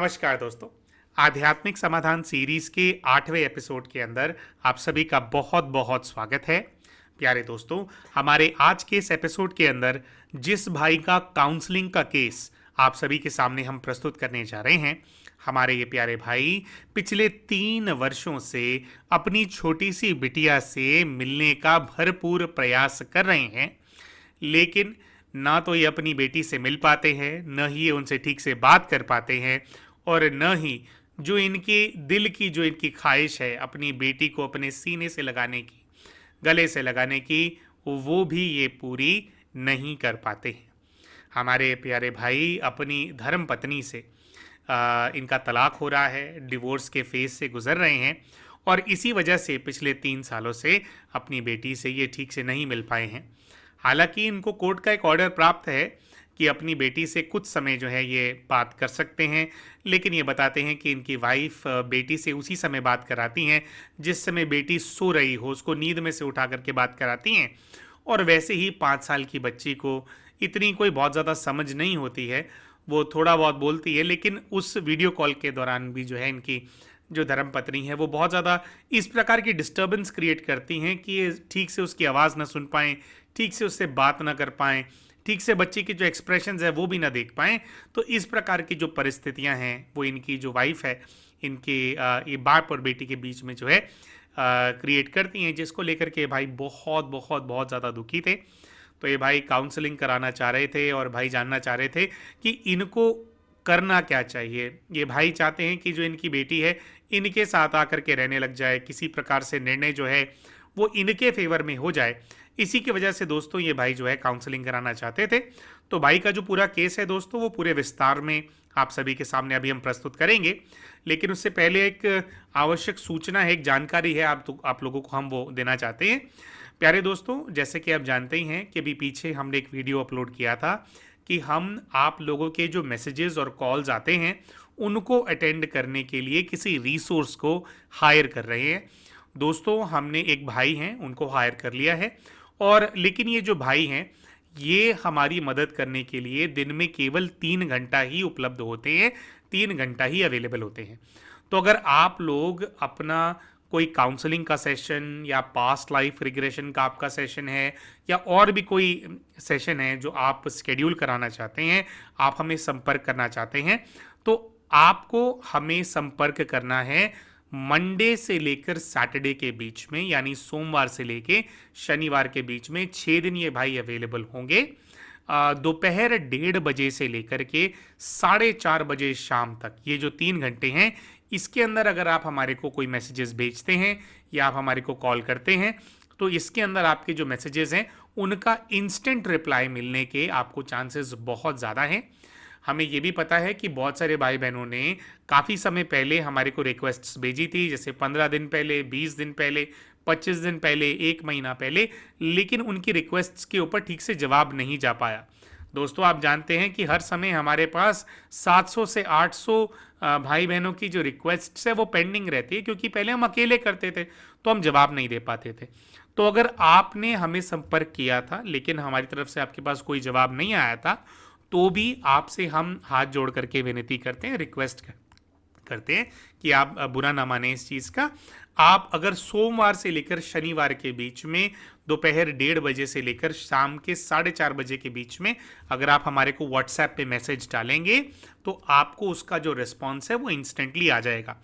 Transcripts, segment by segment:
नमस्कार दोस्तों। आध्यात्मिक समाधान सीरीज के 8वें एपिसोड के अंदर आप सभी का बहुत बहुत स्वागत है। प्यारे दोस्तों, हमारे आज के इस एपिसोड के अंदर जिस भाई का काउंसलिंग का केस आप सभी के सामने हम प्रस्तुत करने जा रहे हैं, हमारे ये प्यारे भाई पिछले 3 वर्षों से अपनी छोटी सी बिटिया से मिलने का भरपूर प्रयास कर रहे हैं, लेकिन ना तो ये अपनी बेटी से मिल पाते हैं, न ही ये उनसे ठीक से बात कर पाते हैं, और न ही जो इनके दिल की जो इनकी ख्वाहिश है अपनी बेटी को अपने सीने से लगाने की, गले से लगाने की, वो भी ये पूरी नहीं कर पाते हैं। हमारे प्यारे भाई अपनी धर्म पत्नी से इनका तलाक हो रहा है, डिवोर्स के फेज से गुजर रहे हैं, और इसी वजह से पिछले 3 सालों से अपनी बेटी से ये ठीक से नहीं मिल पाए हैं। हालांकि इनको कोर्ट का एक ऑर्डर प्राप्त है कि अपनी बेटी से कुछ समय जो है ये बात कर सकते हैं, लेकिन ये बताते हैं कि इनकी वाइफ बेटी से उसी समय बात कराती हैं जिस समय बेटी सो रही हो, उसको नींद में से उठा करके बात कराती हैं। और वैसे ही 5 साल की बच्ची को इतनी कोई बहुत ज़्यादा समझ नहीं होती है, वो थोड़ा बहुत बोलती है, लेकिन उस वीडियो कॉल के दौरान भी जो है इनकी जो धर्मपत्नी है वो बहुत ज़्यादा इस प्रकार की डिस्टर्बेंस क्रिएट करती हैं कि ये ठीक से उसकी आवाज़ ना सुन पाएँ, ठीक से उससे बात ना कर पाएँ, ठीक से बच्चे की जो एक्सप्रेशंस है वो भी ना देख पाएँ। तो इस प्रकार की जो परिस्थितियां हैं वो इनकी जो वाइफ है इनके ये बाप और बेटी के बीच में जो है क्रिएट करती हैं, जिसको लेकर के भाई बहुत बहुत बहुत ज़्यादा दुखी थे। तो ये भाई काउंसलिंग कराना चाह रहे थे और भाई जानना चाह रहे थे कि इनको करना क्या चाहिए। ये भाई चाहते हैं कि जो इनकी बेटी है इनके साथ आकर के रहने लग जाए, किसी प्रकार से निर्णय जो है वो इनके फेवर में हो जाए। इसी की वजह से दोस्तों ये भाई जो है काउंसलिंग कराना चाहते थे। तो भाई का जो पूरा केस है दोस्तों वो पूरे विस्तार में आप सभी के सामने अभी हम प्रस्तुत करेंगे, लेकिन उससे पहले एक आवश्यक सूचना है, एक जानकारी है आप लोगों को हम वो देना चाहते हैं। प्यारे दोस्तों, जैसे कि आप जानते ही हैं कि अभी पीछे हमने एक वीडियो अपलोड किया था कि हम आप लोगों के जो मैसेजेस और कॉल्स आते हैं उनको अटेंड करने के लिए किसी रिसोर्स को हायर कर रहे हैं। दोस्तों, हमने एक भाई हैं उनको हायर कर लिया है, और लेकिन ये जो भाई हैं ये हमारी मदद करने के लिए दिन में केवल 3 घंटा ही उपलब्ध होते हैं, 3 घंटा ही अवेलेबल होते हैं। तो अगर आप लोग अपना कोई काउंसलिंग का सेशन या पास्ट लाइफ रिग्रेशन का आपका सेशन है या और भी कोई सेशन है जो आप शेड्यूल कराना चाहते हैं, आप हमें संपर्क करना चाहते हैं, तो आपको हमें संपर्क करना है मंडे से लेकर सैटरडे के बीच में, यानी सोमवार से लेकर शनिवार के बीच में 6 दिन ये भाई अवेलेबल होंगे। दोपहर 1:30 बजे से लेकर के 4:30 बजे शाम तक, ये जो 3 घंटे हैं, इसके अंदर अगर आप हमारे को कोई मैसेजेस भेजते हैं या आप हमारे को कॉल करते हैं तो इसके अंदर आपके जो मैसेजेस हैं उनका इंस्टेंट रिप्लाई मिलने के आपको चांसेस बहुत ज़्यादा हैं। हमें ये भी पता है कि बहुत सारे भाई बहनों ने काफ़ी समय पहले हमारे को रिक्वेस्ट्स भेजी थी, जैसे 15 दिन पहले, 20 दिन पहले, 25 दिन पहले, 1 महीना पहले, लेकिन उनकी रिक्वेस्ट्स के ऊपर ठीक से जवाब नहीं जा पाया। दोस्तों, आप जानते हैं कि हर समय हमारे पास 700 से 800 भाई बहनों की जो रिक्वेस्ट्स है वो पेंडिंग रहती है, क्योंकि पहले हम अकेले करते थे तो हम जवाब नहीं दे पाते थे। तो अगर आपने हमें संपर्क किया था लेकिन हमारी तरफ से आपके पास कोई जवाब नहीं आया था, तो भी आपसे हम हाथ जोड़ करके विनती करते हैं, रिक्वेस्ट करते हैं कि आप बुरा ना माने इस चीज़ का। आप अगर सोमवार से लेकर शनिवार के बीच में दोपहर 1:30 बजे से लेकर शाम के 4:30 बजे के बीच में अगर आप हमारे को व्हाट्सएप पे मैसेज डालेंगे तो आपको उसका जो रिस्पॉन्स है वो इंस्टेंटली आ जाएगा।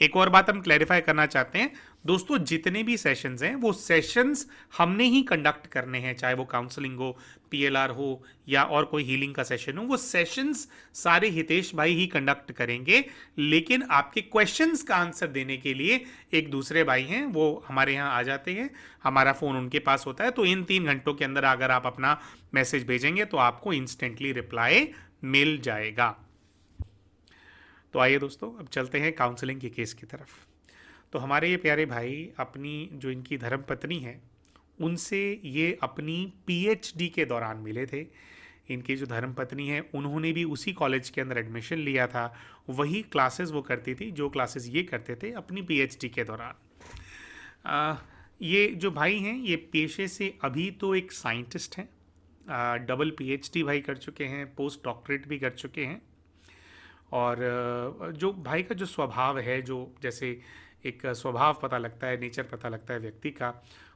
एक और बात हम क्लैरिफाई करना चाहते हैं दोस्तों, जितने भी सेशंस हैं वो सेशंस हमने ही कंडक्ट करने हैं, चाहे वो काउंसलिंग हो, पीएलआर हो या और कोई हीलिंग का सेशन हो, वो सेशंस सारे हितेश भाई ही कंडक्ट करेंगे। लेकिन आपके क्वेश्चंस का आंसर देने के लिए एक दूसरे भाई हैं, वो हमारे यहाँ आ जाते हैं, हमारा फ़ोन उनके पास होता है। तो इन 3 घंटों के अंदर अगर आप अपना मैसेज भेजेंगे तो आपको इंस्टेंटली रिप्लाई मिल जाएगा। तो आइए दोस्तों, अब चलते हैं काउंसलिंग के केस की तरफ। तो हमारे ये प्यारे भाई अपनी जो इनकी धर्मपत्नी है उनसे ये अपनी पीएचडी के दौरान मिले थे। इनकी जो धर्मपत्नी है उन्होंने भी उसी कॉलेज के अंदर एडमिशन लिया था, वही क्लासेस वो करती थी जो क्लासेस ये करते थे अपनी पीएचडी के दौरान। ये जो भाई हैं ये पेशे से अभी तो एक साइंटिस्ट हैं, डबल पीएचडी भाई कर चुके हैं, पोस्ट डॉक्टरेट भी कर चुके हैं, और जो भाई का जो स्वभाव है, जो जैसे एक स्वभाव पता लगता है, नेचर पता लगता है व्यक्ति का,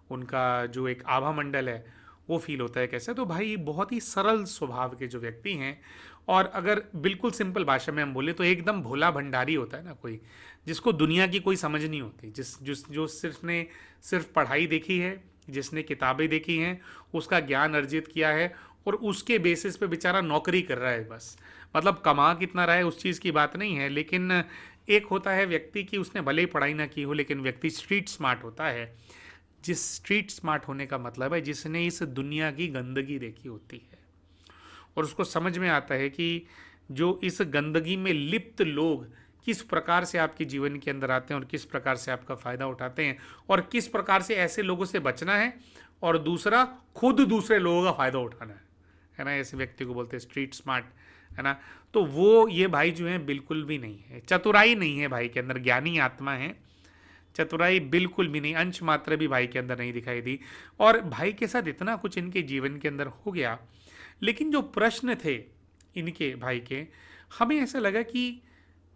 उनका जो एक आभा मंडल है वो फील होता है कैसे। तो भाई बहुत ही सरल स्वभाव के जो व्यक्ति हैं, और अगर बिल्कुल सिंपल भाषा में हम बोले तो एकदम भोला भंडारी होता है ना कोई, जिसको दुनिया की कोई समझ नहीं होती, जिस जिस जो सिर्फ पढ़ाई देखी है, जिसने किताबें देखी हैं, उसका ज्ञान अर्जित किया है, और उसके बेसिस पे बेचारा नौकरी कर रहा है बस। मतलब कमा कितना रहा है उस चीज़ की बात नहीं है, लेकिन एक होता है व्यक्ति की उसने भले ही पढ़ाई ना की हो, लेकिन व्यक्ति स्ट्रीट स्मार्ट होता है। जिस स्ट्रीट स्मार्ट होने का मतलब है जिसने इस दुनिया की गंदगी देखी होती है, और उसको समझ में आता है कि जो इस गंदगी में लिप्त लोग किस प्रकार से आपके जीवन के अंदर आते हैं और किस प्रकार से आपका फ़ायदा उठाते हैं, और किस प्रकार से ऐसे लोगों से बचना है, और दूसरा खुद दूसरे लोगों का फ़ायदा उठाना है ना। ऐसे व्यक्ति को बोलते हैं स्ट्रीट स्मार्ट, है ना। तो वो ये भाई जो है बिल्कुल भी नहीं है, चतुराई नहीं है भाई के अंदर, ज्ञानी आत्मा है, चतुराई बिल्कुल भी नहीं, अंश मात्र भी भाई के अंदर नहीं दिखाई दी। और भाई के साथ इतना कुछ इनके जीवन के अंदर हो गया, लेकिन जो प्रश्न थे इनके भाई के, हमें ऐसा लगा कि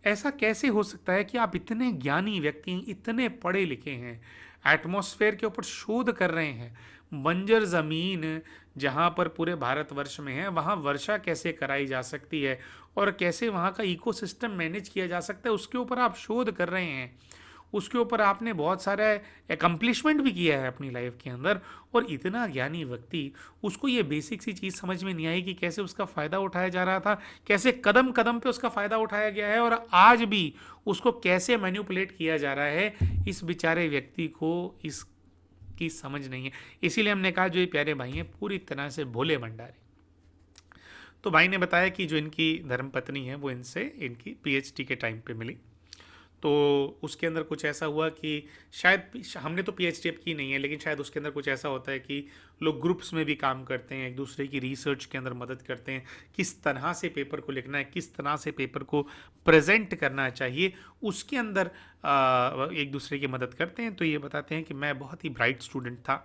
ऐसा कैसे हो सकता है कि आप इतने ज्ञानी व्यक्ति, इतने पढ़े लिखे हैं, एटमॉस्फेयर के ऊपर शोध कर रहे हैं, बंजर ज़मीन जहाँ पर पूरे भारतवर्ष में है वहाँ वर्षा कैसे कराई जा सकती है और कैसे वहाँ का इकोसिस्टम मैनेज किया जा सकता है, उसके ऊपर आप शोध कर रहे हैं। उसके ऊपर आपने बहुत सारा एकम्प्लिशमेंट भी किया है अपनी लाइफ के अंदर, और इतना ज्ञानी व्यक्ति, उसको ये बेसिक सी चीज़ समझ में नहीं आई कि कैसे उसका फ़ायदा उठाया जा रहा था, कैसे कदम कदम पे उसका फ़ायदा उठाया गया है, और आज भी उसको कैसे मैन्युपुलेट किया जा रहा है, इस बेचारे व्यक्ति को इसकी समझ नहीं है। इसीलिए हमने कहा जो ये प्यारे भाई हैं पूरी तरह से भोले भंडारी। तो भाई ने बताया कि जो इनकी धर्मपत्नी है वो इनसे इनकी पीएचडी के टाइम पे मिली। तो उसके अंदर कुछ ऐसा हुआ कि शायद हमने तो पीएचडी की नहीं है, लेकिन शायद उसके अंदर कुछ ऐसा होता है कि लोग ग्रुप्स में भी काम करते हैं, एक दूसरे की रिसर्च के अंदर मदद करते हैं, किस तरह से पेपर को लिखना है, किस तरह से पेपर को प्रेजेंट करना चाहिए, उसके अंदर एक दूसरे की मदद करते हैं। तो ये बताते हैं कि मैं बहुत ही ब्राइट स्टूडेंट था,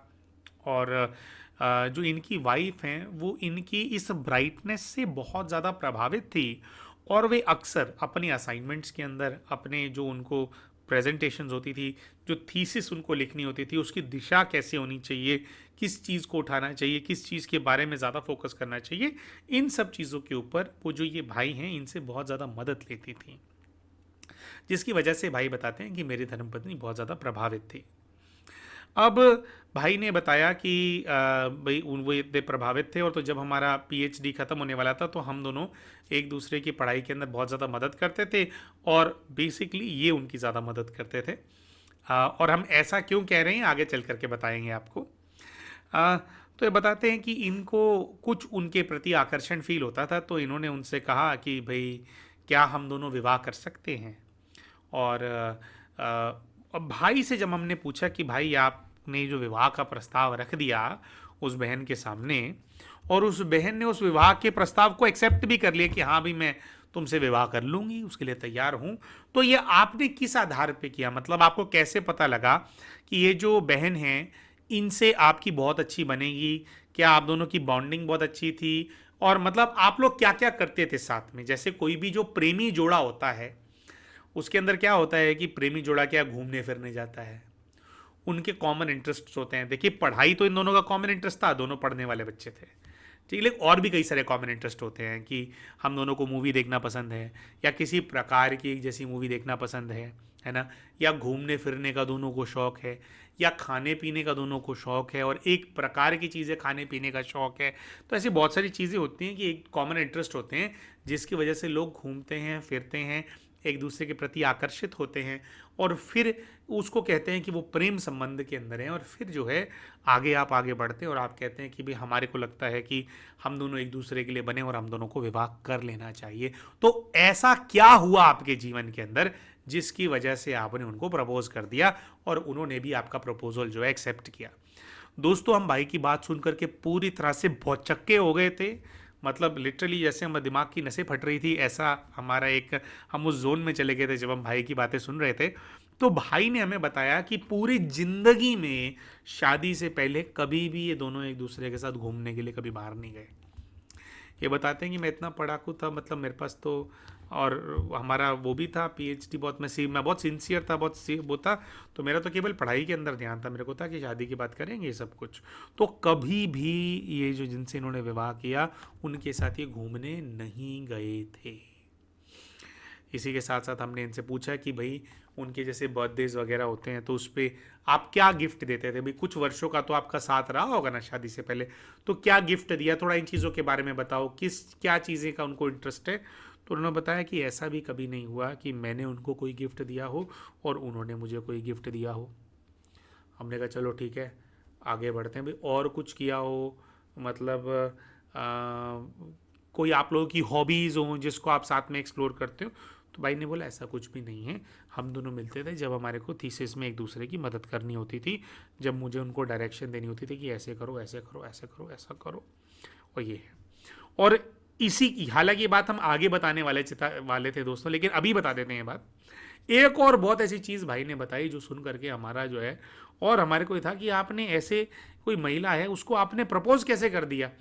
और जो इनकी वाइफ हैं वो इनकी इस ब्राइटनेस से बहुत ज़्यादा प्रभावित थी, और वे अक्सर अपने असाइनमेंट्स के अंदर, अपने जो उनको प्रेजेंटेशंस होती थी, जो थीसिस उनको लिखनी होती थी, उसकी दिशा कैसे होनी चाहिए, किस चीज़ को उठाना चाहिए, किस चीज़ के बारे में ज़्यादा फोकस करना चाहिए, इन सब चीज़ों के ऊपर वो जो ये भाई हैं इनसे बहुत ज़्यादा मदद लेती थी, जिसकी वजह से भाई बताते हैं कि मेरी धर्मपत्नी बहुत ज़्यादा प्रभावित थी। अब भाई ने बताया कि भाई वो इतने प्रभावित थे, और तो जब हमारा पीएचडी ख़त्म होने वाला था तो हम दोनों एक दूसरे की पढ़ाई के अंदर बहुत ज़्यादा मदद करते थे, और बेसिकली ये उनकी ज़्यादा मदद करते थे। और हम ऐसा क्यों कह रहे हैं आगे चल करके बताएंगे आपको। अ, तो ये बताते हैं कि इनको कुछ उनके प्रति आकर्षण फील होता था, तो इन्होंने उनसे कहा कि भाई क्या हम दोनों विवाह कर सकते हैं। और अब भाई से जब हमने पूछा कि भाई आपने जो विवाह का प्रस्ताव रख दिया उस बहन के सामने, और उस बहन ने उस विवाह के प्रस्ताव को एक्सेप्ट भी कर लिया कि हाँ भाई मैं तुमसे विवाह कर लूँगी, उसके लिए तैयार हूँ, तो ये आपने किस आधार पे किया, मतलब आपको कैसे पता लगा कि ये जो बहन है इनसे आपकी बहुत अच्छी बनेगी, क्या आप दोनों की बॉन्डिंग बहुत अच्छी थी, और मतलब आप लोग क्या क्या करते थे साथ में। जैसे कोई भी जो प्रेमी जोड़ा होता है उसके अंदर क्या होता है कि प्रेमी जोड़ा क्या घूमने फिरने जाता है, उनके कॉमन इंटरेस्ट होते हैं। देखिए पढ़ाई तो इन दोनों का कॉमन इंटरेस्ट था, दोनों पढ़ने वाले बच्चे थे, ठीक है, लेकिन और भी कई सारे कॉमन इंटरेस्ट होते हैं कि हम दोनों को मूवी देखना पसंद है, या किसी प्रकार की एक जैसी मूवी देखना पसंद है ना, या घूमने फिरने का दोनों को शौक है, या खाने पीने का दोनों को शौक है, और एक प्रकार की चीज़ें खाने पीने का शौक है। तो ऐसी बहुत सारी चीज़ें होती हैं कि एक कॉमन इंटरेस्ट होते हैं जिसकी वजह से लोग घूमते हैं फिरते हैं, एक दूसरे के प्रति आकर्षित होते हैं, और फिर उसको कहते हैं कि वो प्रेम संबंध के अंदर हैं। और फिर जो है आगे आप आगे बढ़ते हैं और आप कहते हैं कि भाई हमारे को लगता है कि हम दोनों एक दूसरे के लिए बने और हम दोनों को विवाह कर लेना चाहिए। तो ऐसा क्या हुआ आपके जीवन के अंदर जिसकी वजह से आपने उनको प्रपोज कर दिया और उन्होंने भी आपका प्रपोजल जो है एक्सेप्ट किया। दोस्तों हम भाई की बात सुन करके पूरी तरह से भौचक्के हो गए थे, मतलब लिटरली जैसे हमारे दिमाग की नसें फट रही थी, ऐसा हमारा एक, हम उस जोन में चले गए थे जब हम भाई की बातें सुन रहे थे। तो भाई ने हमें बताया कि पूरी जिंदगी में शादी से पहले कभी भी ये दोनों एक दूसरे के साथ घूमने के लिए कभी बाहर नहीं गए। ये बताते हैं कि मैं इतना पढ़ाकू था, मतलब मेरे पास तो और हमारा वो भी था पीएचडी, मैं बहुत सिंसियर था, वो था। तो मेरा तो केवल पढ़ाई के अंदर ध्यान था, मेरे को था कि शादी की बात करेंगे ये सब कुछ। तो कभी भी ये जो जिनसे इन्होंने विवाह किया उनके साथ ये घूमने नहीं गए थे। इसी के साथ साथ हमने इनसे पूछा कि भाई उनके जैसे बर्थडेज वगैरह होते हैं तो उस पर आप क्या गिफ्ट देते थे। भाई कुछ वर्षों का तो आपका साथ रहा होगा ना शादी से पहले, तो क्या गिफ्ट दिया, थोड़ा इन चीज़ों के बारे में बताओ, क्या चीज़ें का उनको इंटरेस्ट है। तो उन्होंने बताया कि ऐसा भी कभी नहीं हुआ कि मैंने उनको कोई गिफ्ट दिया हो और उन्होंने मुझे कोई गिफ्ट दिया हो। हमने कहा चलो ठीक है, आगे बढ़ते हैं। भाई और कुछ किया हो, मतलब कोई आप लोगों की हॉबीज़ हो जिसको आप साथ में एक्सप्लोर करते हो। तो भाई ने बोला ऐसा कुछ भी नहीं है, हम दोनों मिलते थे जब हमारे को थीसिस में एक दूसरे की मदद करनी होती थी, जब मुझे उनको डायरेक्शन देनी होती थी कि ऐसे करो ऐसे करो ऐसे करो ऐसा करो। और ये है। और इसी की, हालांकि ये बात हम आगे बताने वाले थे दोस्तों, लेकिन अभी बता देते हैं ये बात। एक और बहुत ऐसी चीज़ भाई ने बताई जो सुन करके हमारा जो है, और हमारे को ये था कि आपने ऐसे, कोई महिला है उसको आपने प्रपोज कैसे कर दिया।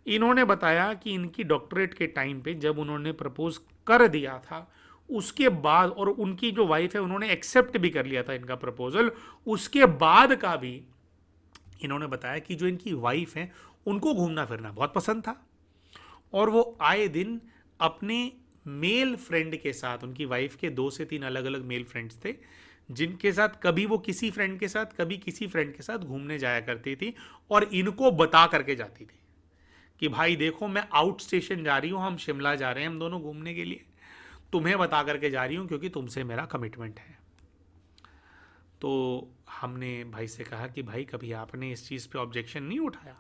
इन्होंने बताया कि इनकी डॉक्टरेट के टाइम पे जब उन्होंने प्रपोज कर दिया था, उसके बाद, और उनकी जो वाइफ है उन्होंने एक्सेप्ट भी कर लिया था इनका प्रपोजल, उसके बाद का भी इन्होंने बताया कि जो इनकी वाइफ है उनको घूमना फिरना बहुत पसंद था। और वो आए दिन अपने मेल फ्रेंड के साथ, उनकी वाइफ के 2 से 3 अलग अलग मेल फ्रेंड्स थे, जिनके साथ कभी वो किसी फ्रेंड के साथ कभी किसी फ्रेंड के साथ घूमने जाया करती थी, और इनको बता करके जाती थी कि भाई देखो मैं आउट स्टेशन जा रही हूँ, हम शिमला जा रहे हैं हम दोनों घूमने के लिए, तुम्हें बता करके जा रही हूँ क्योंकि तुमसे मेरा कमिटमेंट है। तो हमने भाई से कहा कि भाई कभी आपने इस चीज़ पे ऑब्जेक्शन नहीं उठाया।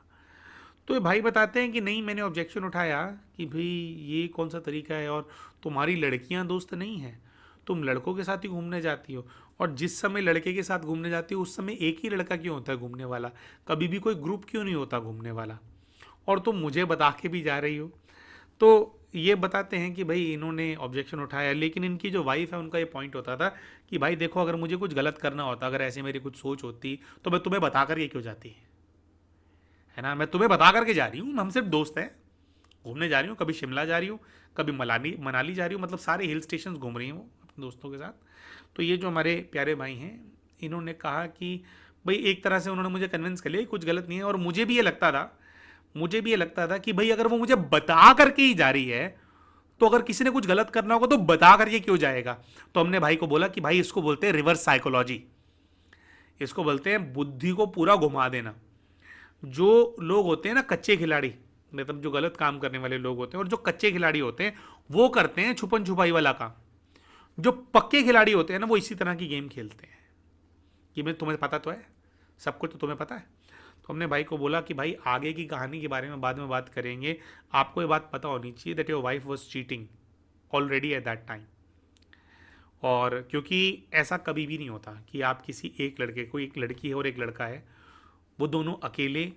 तो ये भाई बताते हैं कि नहीं, मैंने ऑब्जेक्शन उठाया कि भाई ये कौन सा तरीका है, और तुम्हारी लड़कियां दोस्त नहीं हैं, तुम लड़कों के साथ ही घूमने जाती हो, और जिस समय लड़के के साथ घूमने जाती हो उस समय एक ही लड़का क्यों होता है घूमने वाला, कभी भी कोई ग्रुप क्यों नहीं होता घूमने वाला, और तुम मुझे बता के भी जा रही हो। तो ये बताते हैं कि भाई इन्होंने ऑब्जेक्शन उठाया, लेकिन इनकी जो वाइफ है उनका ये पॉइंट होता था कि भाई देखो अगर मुझे कुछ गलत करना होता, अगर ऐसे मेरी कुछ सोच होती तो मैं तुम्हें बता कर ये क्यों जाती, है ना, मैं तुम्हें बता करके जा रही हूँ, हम सिर्फ दोस्त हैं, घूमने जा रही हूँ, कभी शिमला जा रही हूँ, कभी मनाली मनाली जा रही हूँ, मतलब सारे हिल स्टेशन घूम रही हूँ वो अपने दोस्तों के साथ। तो ये जो हमारे प्यारे भाई हैं, इन्होंने कहा कि भाई एक तरह से उन्होंने मुझे कन्विंस कर लिया कुछ गलत नहीं है, और मुझे भी ये लगता था कि भाई अगर वो मुझे बता करके ही जा रही है, तो अगर किसी ने कुछ गलत करना होगा तो बता करके क्यों जाएगा। तो हमने भाई को बोला कि भाई इसको बोलते हैं रिवर्स साइकोलॉजी, इसको बोलते हैं बुद्धि को पूरा घुमा देना। जो लोग होते हैं ना कच्चे खिलाड़ी, मतलब जो गलत काम करने वाले लोग होते हैं, और जो कच्चे खिलाड़ी होते हैं वो करते हैं छुपन छुपाई वाला काम। जो पक्के खिलाड़ी होते हैं ना वो इसी तरह की गेम खेलते हैं कि मैं, तुम्हें पता तो है सब कुछ, तो तुम्हें पता है। तो हमने भाई को बोला कि भाई आगे की कहानी के बारे में बाद में बात करेंगे, आपको ये बात पता होनी चाहिए that your wife was cheating already at that time. और क्योंकि ऐसा कभी भी नहीं होता कि आप किसी एक लड़के को, एक लड़की है और एक लड़का है, वो दोनों अकेले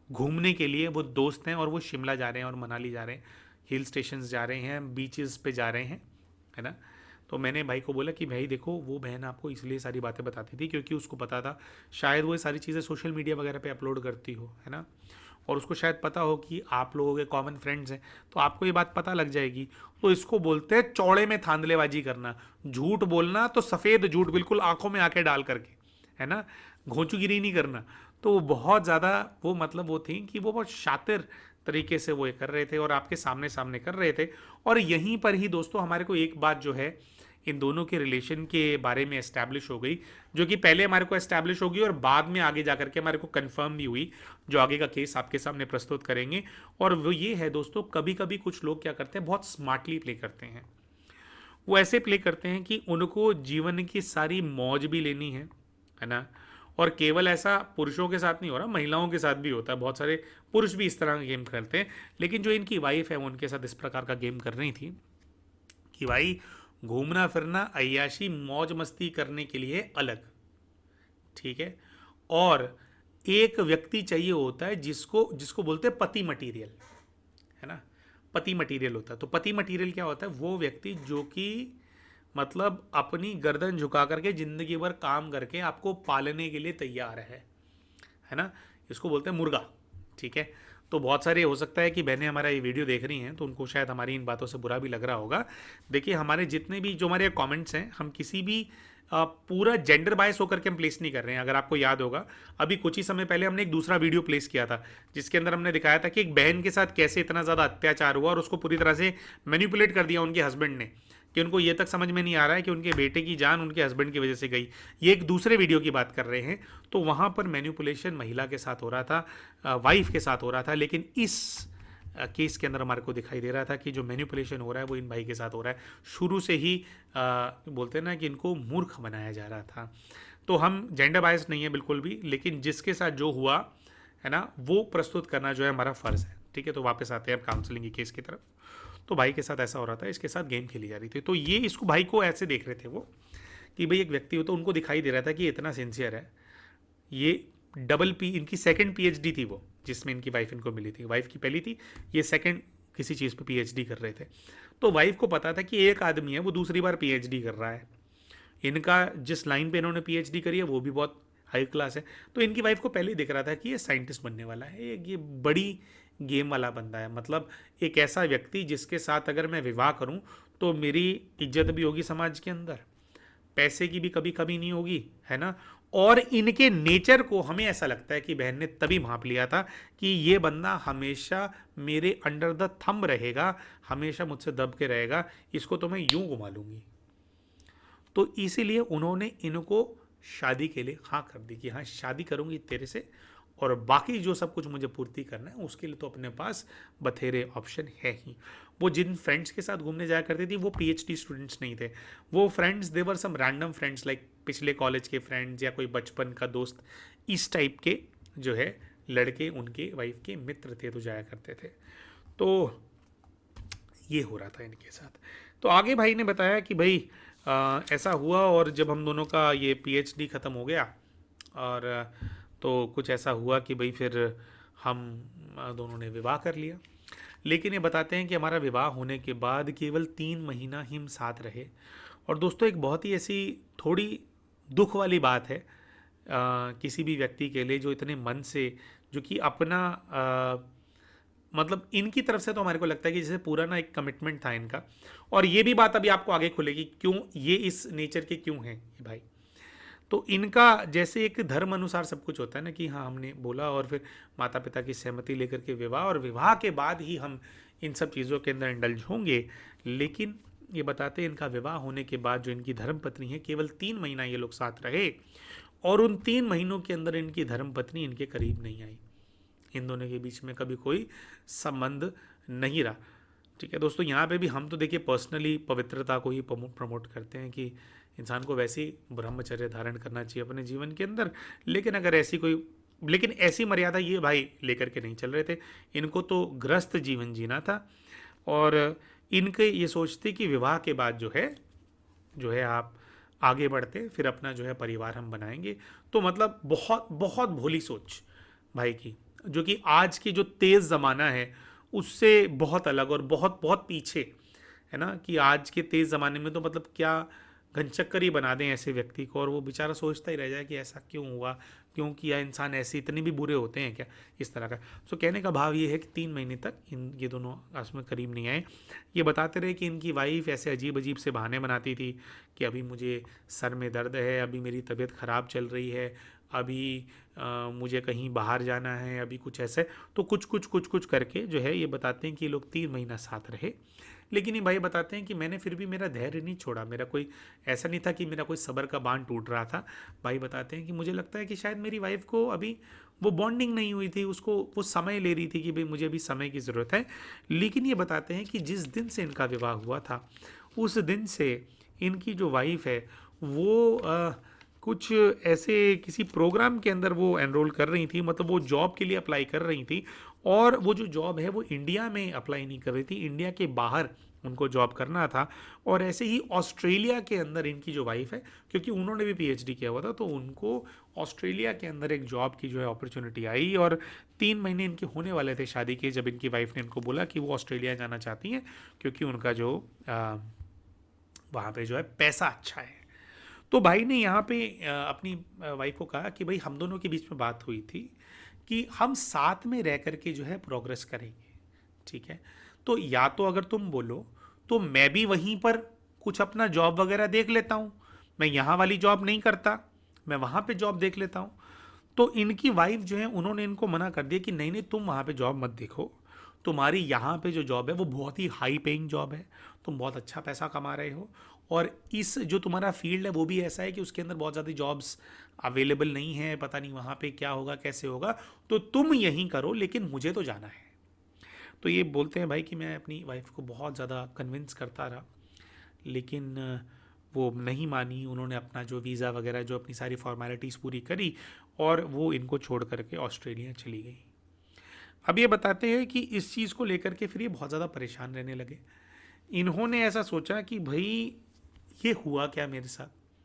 घूमने के लिए, वो दोस्त हैं और वो शिमला जा रहे हैं और मनाली जा रहे हैं, हिल स्टेशंस जा रहे हैं, बीचेस पे जा रहे हैं, है ना। तो मैंने भाई को बोला कि भाई देखो वो बहन आपको इसलिए सारी बातें बताती थी क्योंकि उसको पता था शायद वो ये सारी चीज़ें सोशल मीडिया वगैरह पे अपलोड करती हो, है ना, और उसको शायद पता हो कि आप लोगों के कॉमन फ्रेंड्स हैं, तो आपको ये बात पता लग जाएगी। तो इसको बोलते हैं चौड़े में धांधलेबाजी करना, झूठ बोलना, तो सफ़ेद झूठ बिल्कुल आंखों में आके डाल करके, है ना, घोंचुगिरी नहीं करना। तो बहुत ज़्यादा वो, मतलब वो थी कि वो बहुत शातिर तरीके से वो ये कर रहे थे और आपके सामने सामने कर रहे थे। और यहीं पर ही दोस्तों हमारे को एक बात जो है इन दोनों के रिलेशन के बारे में एस्टैब्लिश हो गई, जो कि पहले हमारे को एस्टैब्लिश होगी और बाद में आगे जा करके हमारे को कंफर्म भी हुई, जो आगे का केस आपके सामने प्रस्तुत करेंगे। और वो ये है दोस्तों, कभी कभी कुछ लोग क्या करते हैं, बहुत स्मार्टली प्ले करते हैं। वो ऐसे प्ले करते हैं कि उनको जीवन की सारी मौज भी लेनी है ना। और केवल ऐसा पुरुषों के साथ नहीं हो रहा, महिलाओं के साथ भी होता है, बहुत सारे पुरुष भी इस तरह का गेम खेलते हैं। लेकिन जो इनकी वाइफ है वो उनके साथ इस प्रकार का गेम कर रही थी कि भाई घूमना फिरना अय्याशी मौज मस्ती करने के लिए अलग, ठीक है, और एक व्यक्ति चाहिए होता है जिसको जिसको बोलते हैं पति मटीरियल, है ना, पति मटीरियल होता है। तो पति मटीरियल क्या होता है, वो व्यक्ति जो कि मतलब अपनी गर्दन झुका करके जिंदगी भर काम करके आपको पालने के लिए तैयार है ना, इसको बोलते हैं मुर्गा, ठीक है। तो बहुत सारे हो सकता है कि बहनें हमारा ये वीडियो देख रही हैं तो उनको शायद हमारी इन बातों से बुरा भी लग रहा होगा। देखिए, हमारे जितने भी जो हमारे कमेंट्स हैं, हम किसी भी पूरा जेंडर बायस होकर के हम प्लेस नहीं कर रहे हैं। अगर आपको याद होगा, अभी कुछ ही समय पहले हमने एक दूसरा वीडियो प्लेस किया था जिसके अंदर हमने दिखाया था कि एक बहन के साथ कैसे इतना ज़्यादा अत्याचार हुआ और उसको पूरी तरह से मैनिपुलेट कर दिया उनके हस्बैंड ने, कि उनको ये तक समझ में नहीं आ रहा है कि उनके बेटे की जान उनके हस्बैंड की वजह से गई। ये एक दूसरे वीडियो की बात कर रहे हैं। तो वहाँ पर मैनिपुलेशन महिला के साथ हो रहा था, वाइफ के साथ हो रहा था, लेकिन इस केस के अंदर हमारे को दिखाई दे रहा था कि जो मैनिपुलेशन हो रहा है वो इन भाई के साथ हो रहा है। शुरू से ही बोलते हैं ना कि इनको मूर्ख बनाया जा रहा था। तो हम जेंडर बायस नहीं है बिल्कुल भी, लेकिन जिसके साथ जो हुआ है ना, वो प्रस्तुत करना जो है हमारा फ़र्ज़ है। ठीक है, तो वापस आते हैं अब काउंसलिंग के केस की तरफ। तो भाई के साथ ऐसा हो रहा था, इसके साथ गेम खेली जा रही थी। तो ये इसको भाई को ऐसे देख रहे थे वो, कि भाई एक व्यक्ति हो, तो उनको दिखाई दे रहा था कि ये इतना सिंसियर है। ये डबल पी इनकी सेकंड पीएचडी थी वो, जिसमें इनकी वाइफ इनको मिली थी। वाइफ की पहली थी, ये सेकंड किसी चीज़ पे पीएचडी कर रहे थे। तो वाइफ को पता था कि एक आदमी है वो दूसरी बार पीएचडी कर रहा है, इनका जिस लाइन पे इन्होंने पीएचडी करी है वो भी बहुत हाई क्लास है। तो इनकी वाइफ को पहले ही दिख रहा था कि ये साइंटिस्ट बनने वाला है, ये बड़ी गेम वाला बंदा है। मतलब एक ऐसा व्यक्ति जिसके साथ अगर मैं विवाह करूं तो मेरी इज्जत भी होगी समाज के अंदर, पैसे की भी कभी कमी नहीं होगी, है ना। और इनके नेचर को हमें ऐसा लगता है कि बहन ने तभी भांप लिया था कि ये बंदा हमेशा मेरे अंडर द थंब रहेगा, हमेशा मुझसे दब के रहेगा, इसको तो मैं यूं घुमा लूंगी। तो इसीलिए उन्होंने इनको शादी के लिए हाँ कर दी कि हाँ शादी करूंगी तेरे से, और बाकी जो सब कुछ मुझे पूर्ति करना है उसके लिए तो अपने पास बथेरे ऑप्शन है ही। वो जिन फ्रेंड्स के साथ घूमने जाया करती थी वो पीएचडी स्टूडेंट्स नहीं थे। वो फ्रेंड्स देवर सम रैंडम फ्रेंड्स, लाइक पिछले कॉलेज के फ्रेंड्स या कोई बचपन का दोस्त, इस टाइप के जो है लड़के उनके वाइफ के मित्र थे, तो जाया करते थे। तो ये हो रहा था इनके साथ। तो आगे भाई ने बताया कि भाई ऐसा हुआ, और जब हम दोनों का ये पीएचडी ख़त्म हो गया और तो कुछ ऐसा हुआ कि भाई फिर हम दोनों ने विवाह कर लिया। लेकिन ये बताते हैं कि हमारा विवाह होने के बाद केवल 3 महीना ही हम साथ रहे। और दोस्तों, एक बहुत ही ऐसी थोड़ी दुख वाली बात है किसी भी व्यक्ति के लिए जो इतने मन से, जो कि अपना मतलब इनकी तरफ से तो हमारे को लगता है कि जैसे पूरा ना एक कमिटमेंट था इनका। और ये भी बात अभी आपको आगे खुलेगी क्यों ये इस नेचर के क्यों हैं ये भाई। तो इनका जैसे एक धर्म अनुसार सब कुछ होता है ना, कि हाँ हमने बोला और फिर माता पिता की सहमति लेकर के विवाह, और विवाह के बाद ही हम इन सब चीज़ों के अंदर इंडल्ज होंगे। लेकिन ये बताते हैं इनका विवाह होने के बाद जो इनकी धर्म पत्नी है, केवल 3 महीना ये लोग साथ रहे, और उन 3 महीनों के अंदर इनकी धर्म पत्नी इनके करीब नहीं आई। इन दोनों के बीच में कभी कोई संबंध नहीं रहा। ठीक है दोस्तों, यहाँ पे भी हम तो देखिए पर्सनली पवित्रता को ही प्रमोट करते हैं कि इंसान को वैसे ही ब्रह्मचर्य धारण करना चाहिए अपने जीवन के अंदर। लेकिन अगर ऐसी मर्यादा ये भाई लेकर के नहीं चल रहे थे। इनको तो ग्रस्त जीवन जीना था, और इनके ये सोचते कि विवाह के बाद जो है आप आगे बढ़ते फिर अपना जो है परिवार हम बनाएंगे। तो मतलब बहुत बहुत भोली सोच भाई की, जो कि आज की जो तेज़ ज़माना है उससे बहुत अलग और बहुत बहुत पीछे है ना। कि आज के तेज़ ज़माने में तो मतलब क्या घनचक्कर ही बना दें ऐसे व्यक्ति को, और वो बेचारा सोचता ही रह जाए कि ऐसा क्यों हुआ, क्यों किया, इंसान ऐसे इतने भी बुरे होते हैं क्या, इस तरह का। सो कहने का भाव ये है कि 3 महीने तक ये दोनों आपस में करीब नहीं आए। ये बताते रहे कि इनकी वाइफ ऐसे अजीब अजीब से बहाने बनाती थी कि अभी मुझे सर में दर्द है, अभी मेरी तबीयत ख़राब चल रही है, अभी मुझे कहीं बाहर जाना है, अभी कुछ ऐसे। तो कुछ करके जो है ये बताते हैं कि ये लोग 3 महीना साथ रहे। लेकिन ये भाई बताते हैं कि मैंने फिर भी मेरा धैर्य नहीं छोड़ा। मेरा कोई ऐसा नहीं था कि मेरा कोई सब्र का बांध टूट रहा था। भाई बताते हैं कि मुझे लगता है कि शायद मेरी वाइफ को अभी वो बॉन्डिंग नहीं हुई थी, उसको वो समय ले रही थी कि भाई मुझे अभी समय की ज़रूरत है। लेकिन ये बताते हैं कि जिस दिन से इनका विवाह हुआ था उस दिन से इनकी जो वाइफ है वो कुछ ऐसे किसी प्रोग्राम के अंदर वो एनरोल कर रही थी, मतलब वो जॉब के लिए अप्लाई कर रही थी। और वो जो जॉब है वो इंडिया में अप्लाई नहीं कर रही थी, इंडिया के बाहर उनको जॉब करना था। और ऐसे ही ऑस्ट्रेलिया के अंदर इनकी जो वाइफ है, क्योंकि उन्होंने भी पीएचडी किया हुआ था, तो उनको ऑस्ट्रेलिया के अंदर एक जॉब की जो है अपॉर्चुनिटी आई। और 3 महीने इनके होने वाले थे शादी के जब इनकी वाइफ ने इनको बोला कि वो ऑस्ट्रेलिया जाना चाहती हैं, क्योंकि उनका जो वहाँ पे जो है पैसा अच्छा है। तो भाई ने यहाँ पे अपनी वाइफ को कहा कि भाई हम दोनों के बीच में बात हुई थी कि हम साथ में रह करके जो है प्रोग्रेस करेंगे, ठीक है। तो या तो अगर तुम बोलो तो मैं भी वहीं पर कुछ अपना जॉब वगैरह देख लेता हूँ, मैं यहाँ वाली जॉब नहीं करता, मैं वहाँ पे जॉब देख लेता हूँ। तो इनकी वाइफ जो है उन्होंने इनको मना कर दिया कि नहीं नहीं, तुम वहाँ पे जॉब मत देखो, तुम्हारी यहाँ पे जो जॉब है वो बहुत ही हाई पेइंग जॉब है, तुम बहुत अच्छा पैसा कमा रहे हो, और इस जो तुम्हारा फील्ड है वो भी ऐसा है कि उसके अंदर बहुत ज़्यादा जॉब्स अवेलेबल नहीं है, पता नहीं वहाँ पे क्या होगा कैसे होगा, तो तुम यहीं करो, लेकिन मुझे तो जाना है। तो ये बोलते हैं भाई कि मैं अपनी वाइफ को बहुत ज़्यादा कन्विंस करता रहा, लेकिन वो नहीं मानी। उन्होंने अपना जो वीज़ा वगैरह जो अपनी सारी फॉर्मेलिटीज़ पूरी करी और वो इनको छोड़ करके ऑस्ट्रेलिया चली गई। अब ये बताते हैं कि इस चीज़ को लेकर के फिर ये बहुत ज़्यादा परेशान रहने लगे। इन्होंने ऐसा सोचा कि भाई ये हुआ क्या मेरे साथ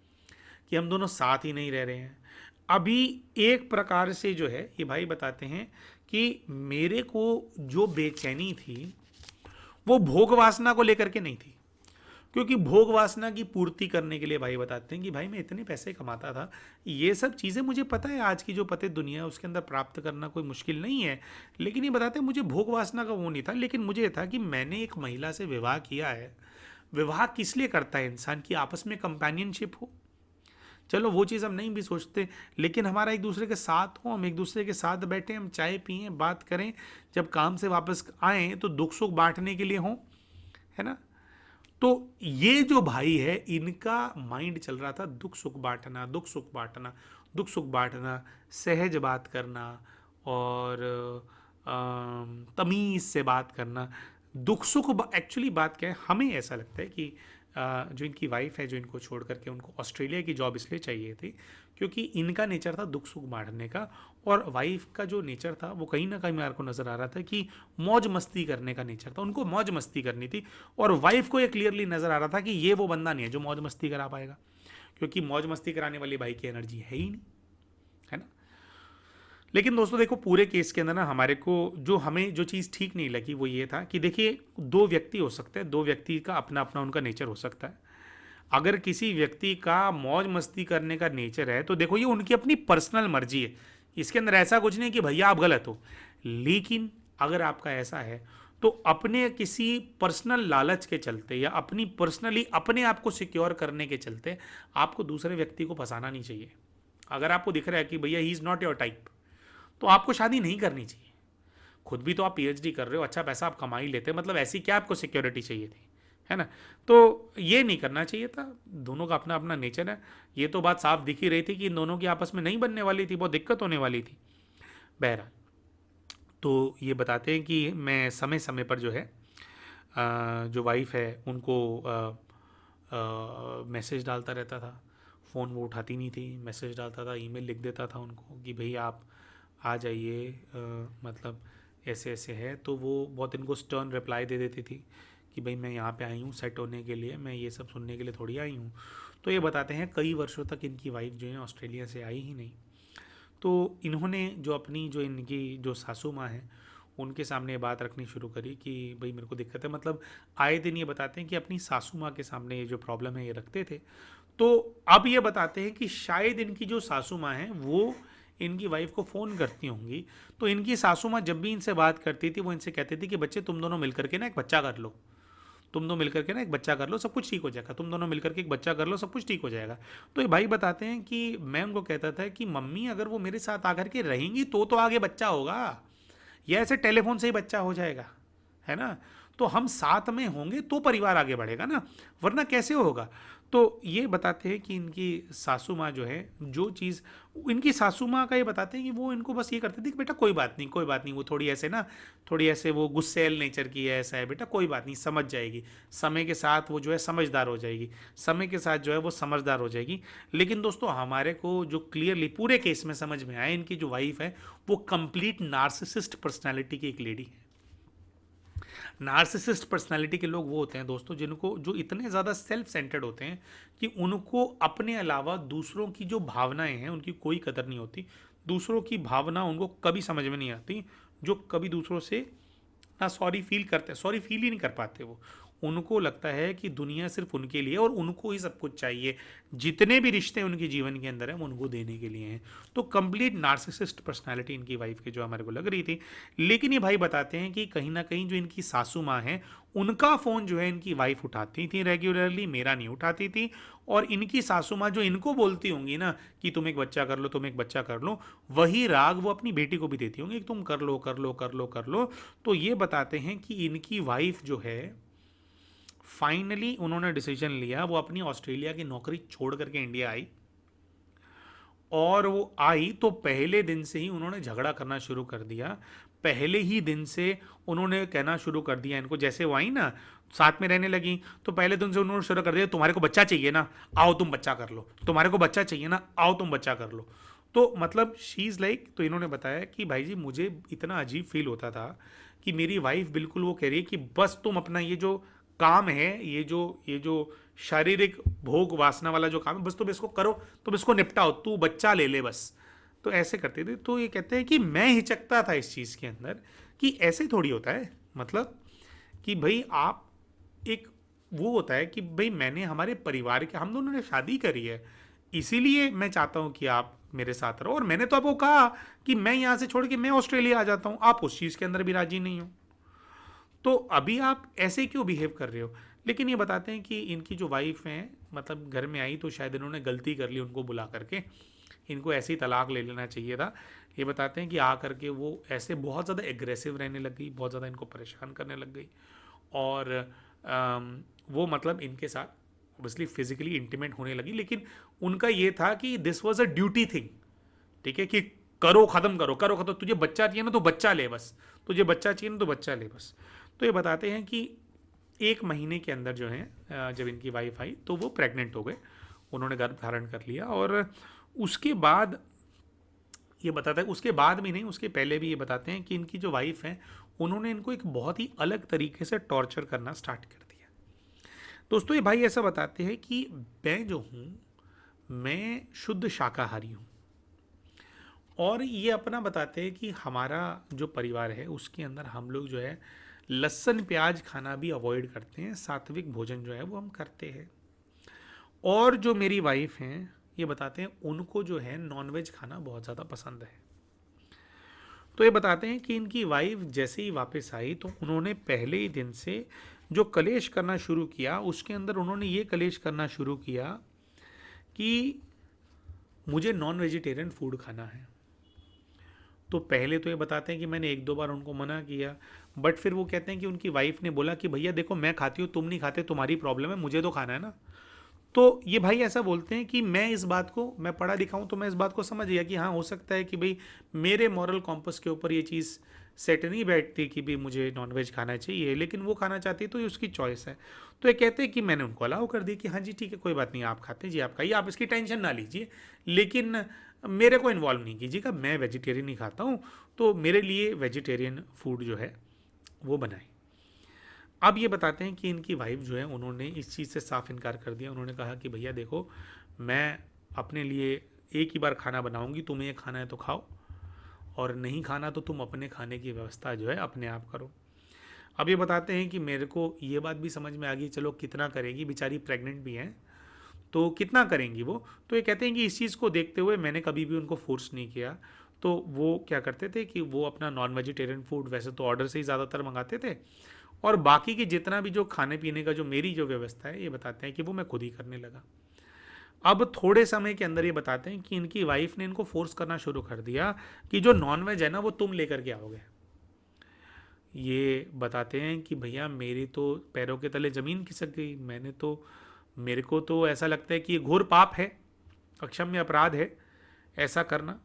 कि हम दोनों साथ ही नहीं रह रहे हैं। अभी एक प्रकार से जो है ये भाई बताते हैं कि मेरे को जो बेचैनी थी वो भोग वासना को लेकर के नहीं थी, क्योंकि भोग वासना की पूर्ति करने के लिए भाई बताते हैं कि भाई मैं इतने पैसे कमाता था, ये सब चीज़ें मुझे पता है, आज की जो पतित दुनिया है उसके अंदर प्राप्त करना कोई मुश्किल नहीं है, लेकिन ये बताते हैं मुझे भोग वासना का वो नहीं था, लेकिन मुझे ये था कि मैंने एक महिला से विवाह किया है। विवाह किस लिए करता है इंसान, की आपस में कंपेनियनशिप हो, चलो वो चीज़ हम नहीं भी सोचते, लेकिन हमारा एक दूसरे के साथ हो, हम एक दूसरे के साथ बैठे, हम चाय पिए, बात करें, जब काम से वापस आए तो दुख सुख बांटने के लिए हों, है ना। तो ये जो भाई है इनका माइंड चल रहा था दुख सुख बांटना, दुख सुख बांटना, दुख सुख बांटना, सहज बात करना, और तमीज़ से बात करना। दुख सुख एक्चुअली बात क्या है, हमें ऐसा लगता है कि जो इनकी वाइफ है जो इनको छोड़ करके उनको ऑस्ट्रेलिया की जॉब इसलिए चाहिए थी क्योंकि इनका नेचर था दुख सुख बांटने का, और वाइफ का जो नेचर था वो कहीं ना कहीं मेरे को नज़र आ रहा था कि मौज मस्ती करने का नेचर था, उनको मौज मस्ती करनी थी, और वाइफ को ये क्लियरली नज़र आ रहा था कि ये वो बंदा नहीं है जो मौज मस्ती करा पाएगा, क्योंकि मौज मस्ती कराने वाली भाई की एनर्जी है ही नहीं, है ना। लेकिन दोस्तों देखो पूरे केस के अंदर ना हमारे को जो हमें जो चीज़ ठीक नहीं लगी वो ये था कि देखिए दो व्यक्ति हो सकते हैं, दो व्यक्ति का अपना अपना उनका नेचर हो सकता है। अगर किसी व्यक्ति का मौज मस्ती करने का नेचर है तो देखो ये उनकी अपनी पर्सनल मर्जी है, इसके अंदर ऐसा कुछ नहीं कि भैया आप गलत हो, लेकिन अगर आपका ऐसा है तो अपने किसी पर्सनल लालच के चलते या अपनी पर्सनली अपने आप को सिक्योर करने के चलते आपको दूसरे व्यक्ति को फंसाना नहीं चाहिए। अगर आपको दिख रहा है कि भैया he is not your type, तो आपको शादी नहीं करनी चाहिए। खुद भी तो आप पीएचडी कर रहे हो, अच्छा पैसा आप कमा ही लेते, मतलब ऐसी क्या आपको सिक्योरिटी चाहिए थी, है ना। तो ये नहीं करना चाहिए था, दोनों का अपना अपना नेचर है। ये तो बात साफ दिख ही रही थी कि इन दोनों की आपस में नहीं बनने वाली थी, बहुत दिक्कत होने वाली थी। बहरहाल तो ये बताते हैं कि मैं समय समय पर जो है जो वाइफ है उनको मैसेज डालता रहता था, फ़ोन वो उठाती नहीं थी, मैसेज डालता था, ईमेल लिख देता था उनको कि भाई आप आ जाइए, मतलब ऐसे ऐसे है, तो वो बहुत इनको स्टर्न रिप्लाई दे देती थी कि भाई मैं यहाँ पे आई हूँ सेट होने के लिए, मैं ये सब सुनने के लिए थोड़ी आई हूँ। तो ये बताते हैं कई वर्षों तक इनकी वाइफ जो है ऑस्ट्रेलिया से आई ही नहीं। तो इन्होंने जो अपनी जो इनकी जो सासू माँ है उनके सामने ये बात रखनी शुरू करी कि भाई मेरे को दिक्कत है, मतलब आए दिन ये बताते हैं कि अपनी सासू माँ के सामने ये जो प्रॉब्लम है ये रखते थे। तो अब ये बताते हैं कि शायद इनकी जो सासू माँ है वो इनकी वाइफ को फ़ोन करती होंगी, तो इनकी सासू माँ जब भी इनसे बात करती थी वो इनसे कहती थी कि बच्चे तुम दोनों मिल करके ना एक बच्चा कर लो, तुम दोनों मिलकर के ना एक बच्चा कर लो सब कुछ ठीक हो जाएगा, तुम दोनों मिलकर के एक बच्चा कर लो सब कुछ ठीक हो जाएगा। तो ये भाई बताते हैं कि मैं उनको कहता था कि मम्मी अगर वो मेरे साथ आकर के रहेंगी तो आगे बच्चा होगा, या ऐसे टेलीफोन से ही बच्चा हो जाएगा, है ना। तो हम साथ में होंगे तो परिवार आगे बढ़ेगा ना, वरना कैसे होगा। तो ये बताते हैं कि इनकी सासू माँ जो है जो चीज़ इनकी सासू माँ का ये बताते हैं कि वो इनको बस ये करती थी कि बेटा कोई बात नहीं कोई बात नहीं, वो थोड़ी ऐसे ना थोड़ी ऐसे वो गुस्सैल नेचर की है, ऐसा है बेटा कोई बात नहीं समझ जाएगी, समय के साथ वो जो है समझदार हो जाएगी, समय के साथ जो है वो समझदार हो जाएगी। लेकिन दोस्तों हमारे को जो क्लियरली पूरे केस में समझ में आया इनकी जो वाइफ है वो कंप्लीट नार्सिसिस्ट पर्सनैलिटी की एक लेडी है। नार्सिसिस्ट पर्सनालिटी के लोग वो होते हैं दोस्तों जिनको जो इतने ज़्यादा सेल्फ सेंटर्ड होते हैं कि उनको अपने अलावा दूसरों की जो भावनाएं हैं उनकी कोई कदर नहीं होती, दूसरों की भावना उनको कभी समझ में नहीं आती, जो कभी दूसरों से ना सॉरी फील करते, सॉरी फील ही नहीं कर पाते, वो उनको लगता है कि दुनिया सिर्फ उनके लिए और उनको ही सब कुछ चाहिए, जितने भी रिश्ते उनके जीवन के अंदर हैं वो उनको देने के लिए हैं। तो कंप्लीट नार्सिसिस्ट पर्सनालिटी इनकी वाइफ की जो हमारे को लग रही थी। लेकिन ये भाई बताते हैं कि कहीं ना कहीं जो इनकी सासू माँ है, उनका फ़ोन जो है इनकी वाइफ उठाती थी रेगुलरली, मेरा नहीं उठाती थी। और इनकी सासू माँ जो इनको बोलती होंगी ना कि तुम एक बच्चा कर लो, तुम एक बच्चा कर लो, वही राग वो अपनी बेटी को भी देती होंगी कि तुम कर लो कर लो कर लो कर लो। तो ये बताते हैं कि इनकी वाइफ जो है फाइनली उन्होंने डिसीजन लिया, वो अपनी ऑस्ट्रेलिया की नौकरी छोड़ करके इंडिया आई। और वो आई तो पहले दिन से ही उन्होंने झगड़ा करना शुरू कर दिया। पहले ही दिन से उन्होंने कहना शुरू कर दिया इनको, जैसे वो आई ना साथ में रहने लगी, तो पहले दिन से उन्होंने शुरू कर दिया, तुम्हारे को बच्चा चाहिए ना, आओ तुम बच्चा कर लो, तुम्हारे को बच्चा चाहिए ना, आओ तुम बच्चा कर लो। तो मतलब शी इज़ लाइक, तो इन्होंने बताया कि भाई जी मुझे इतना अजीब फील होता था कि मेरी वाइफ बिल्कुल वो कह रही है कि बस तुम अपना ये जो काम है, ये जो शारीरिक भोग वासना वाला जो काम है, बस तुम इसको करो, तुम इसको निपटाओ, तू बच्चा ले ले बस। तो ऐसे करते थे। तो ये कहते हैं कि मैं हिचकता था इस चीज़ के अंदर कि ऐसे थोड़ी होता है, मतलब कि भाई आप एक, वो होता है कि भाई मैंने हमारे परिवार के, हम दोनों ने शादी करी है, इसीलिए मैं चाहता हूँ कि आप मेरे साथ रहो, और मैंने तो आपको कहा कि मैं यहाँ से छोड़ के मैं ऑस्ट्रेलिया आ जाता हूँ, आप उस चीज़ के अंदर भी राजी नहीं हो, तो अभी आप ऐसे क्यों बिहेव कर रहे हो। लेकिन ये बताते हैं कि इनकी जो वाइफ हैं, मतलब घर में आई तो शायद इन्होंने गलती कर ली उनको बुला करके, इनको ऐसे ही तलाक ले लेना चाहिए था। ये बताते हैं कि आ करके वो ऐसे बहुत ज़्यादा एग्रेसिव रहने लग गई, बहुत ज़्यादा इनको परेशान करने लग गई। और वो मतलब इनके साथ ऑब्वियसली फिजिकली इंटीमेट होने लगी, लेकिन उनका ये था कि this was a duty thing, ठीक है, कि करो ख़त्म करो करो ख़त्म, तुझे बच्चा चाहिए ना तो बच्चा ले बस, तुझे बच्चा चाहिए ना तो बच्चा ले बस। तो ये बताते हैं कि 1 महीने के अंदर जो है जब इनकी वाइफ आई तो वो प्रेग्नेंट हो गए, उन्होंने गर्भ धारण कर लिया। और उसके बाद ये बताता है, उसके बाद भी नहीं, उसके पहले भी ये बताते हैं कि इनकी जो वाइफ है उन्होंने इनको एक बहुत ही अलग तरीके से टॉर्चर करना स्टार्ट कर दिया। दोस्तों ये भाई ऐसा बताते हैं कि मैं जो हूँ, मैं शुद्ध शाकाहारी हूँ, और ये अपना बताते हैं कि हमारा जो परिवार है उसके अंदर हम लोग जो है लहसुन प्याज खाना भी अवॉइड करते हैं, सात्विक भोजन जो है वो हम करते हैं। और जो मेरी वाइफ हैं ये बताते हैं उनको जो है नॉनवेज खाना बहुत ज़्यादा पसंद है। तो ये बताते हैं कि इनकी वाइफ जैसे ही वापस आई तो उन्होंने पहले ही दिन से जो कलेश करना शुरू किया, उसके अंदर उन्होंने ये कलेश करना शुरू किया कि मुझे नॉन वेजिटेरियन फूड खाना है। तो पहले तो ये बताते हैं कि मैंने 1-2 बार उनको मना किया, बट फिर वो कहते हैं कि उनकी वाइफ ने बोला कि भैया देखो मैं खाती हूँ, तुम नहीं खाते, तुम्हारी प्रॉब्लम है, मुझे तो खाना है ना। तो ये भाई ऐसा बोलते हैं कि मैं इस बात को, मैं पढ़ा लिखा हूँ तो मैं इस बात को समझ गया कि हाँ हो सकता है कि भाई मेरे मॉरल कॉम्पस के ऊपर ये चीज़ सेट नहीं बैठती कि भाई मुझे नॉनवेज खाना चाहिए, लेकिन वो खाना चाहती है तो ये उसकी चॉइस है। तो ये कहते हैं कि मैंने उनको अलाउ कर दी कि हाँ जी ठीक है, कोई बात नहीं, आप खाते जी, आप खाइए, आप इसकी टेंशन ना लीजिए, लेकिन मेरे को इन्वॉल्व नहीं कीजिएगा, मैं वेजिटेरियन ही खाता हूँ, तो मेरे लिए वेजिटेरियन फूड जो है वो बनाए। अब ये बताते हैं कि इनकी वाइफ जो है उन्होंने इस चीज़ से साफ इनकार कर दिया। उन्होंने कहा कि भैया देखो, मैं अपने लिए एक ही बार खाना बनाऊंगी, तुम्हें ये खाना है तो खाओ, और नहीं खाना तो तुम अपने खाने की व्यवस्था जो है अपने आप करो। अब ये बताते हैं कि मेरे को ये बात भी समझ में आ गई, चलो कितना करेगी, बेचारी प्रेग्नेंट भी हैं तो कितना करेंगी वो। तो ये कहते हैं कि इस चीज़ को देखते हुए मैंने कभी भी उनको फोर्स नहीं किया। तो वो क्या करते थे कि वो अपना नॉन वेजिटेरियन फूड वैसे तो ऑर्डर से ही ज़्यादातर मंगाते थे, और बाकी की जितना भी जो खाने पीने का जो मेरी जो व्यवस्था है, ये बताते हैं कि वो मैं खुद ही करने लगा। अब थोड़े समय के अंदर ये बताते हैं कि इनकी वाइफ ने इनको फोर्स करना शुरू कर दिया कि जो नॉनवेज है ना वो तुम लेकर के आओगे। ये बताते हैं कि भैया मेरी तो पैरों के तले ज़मीन खिसक गई, मैंने तो, मेरे को तो ऐसा लगता है कि ये घोर पाप है, अक्षम्य अपराध है ऐसा करना।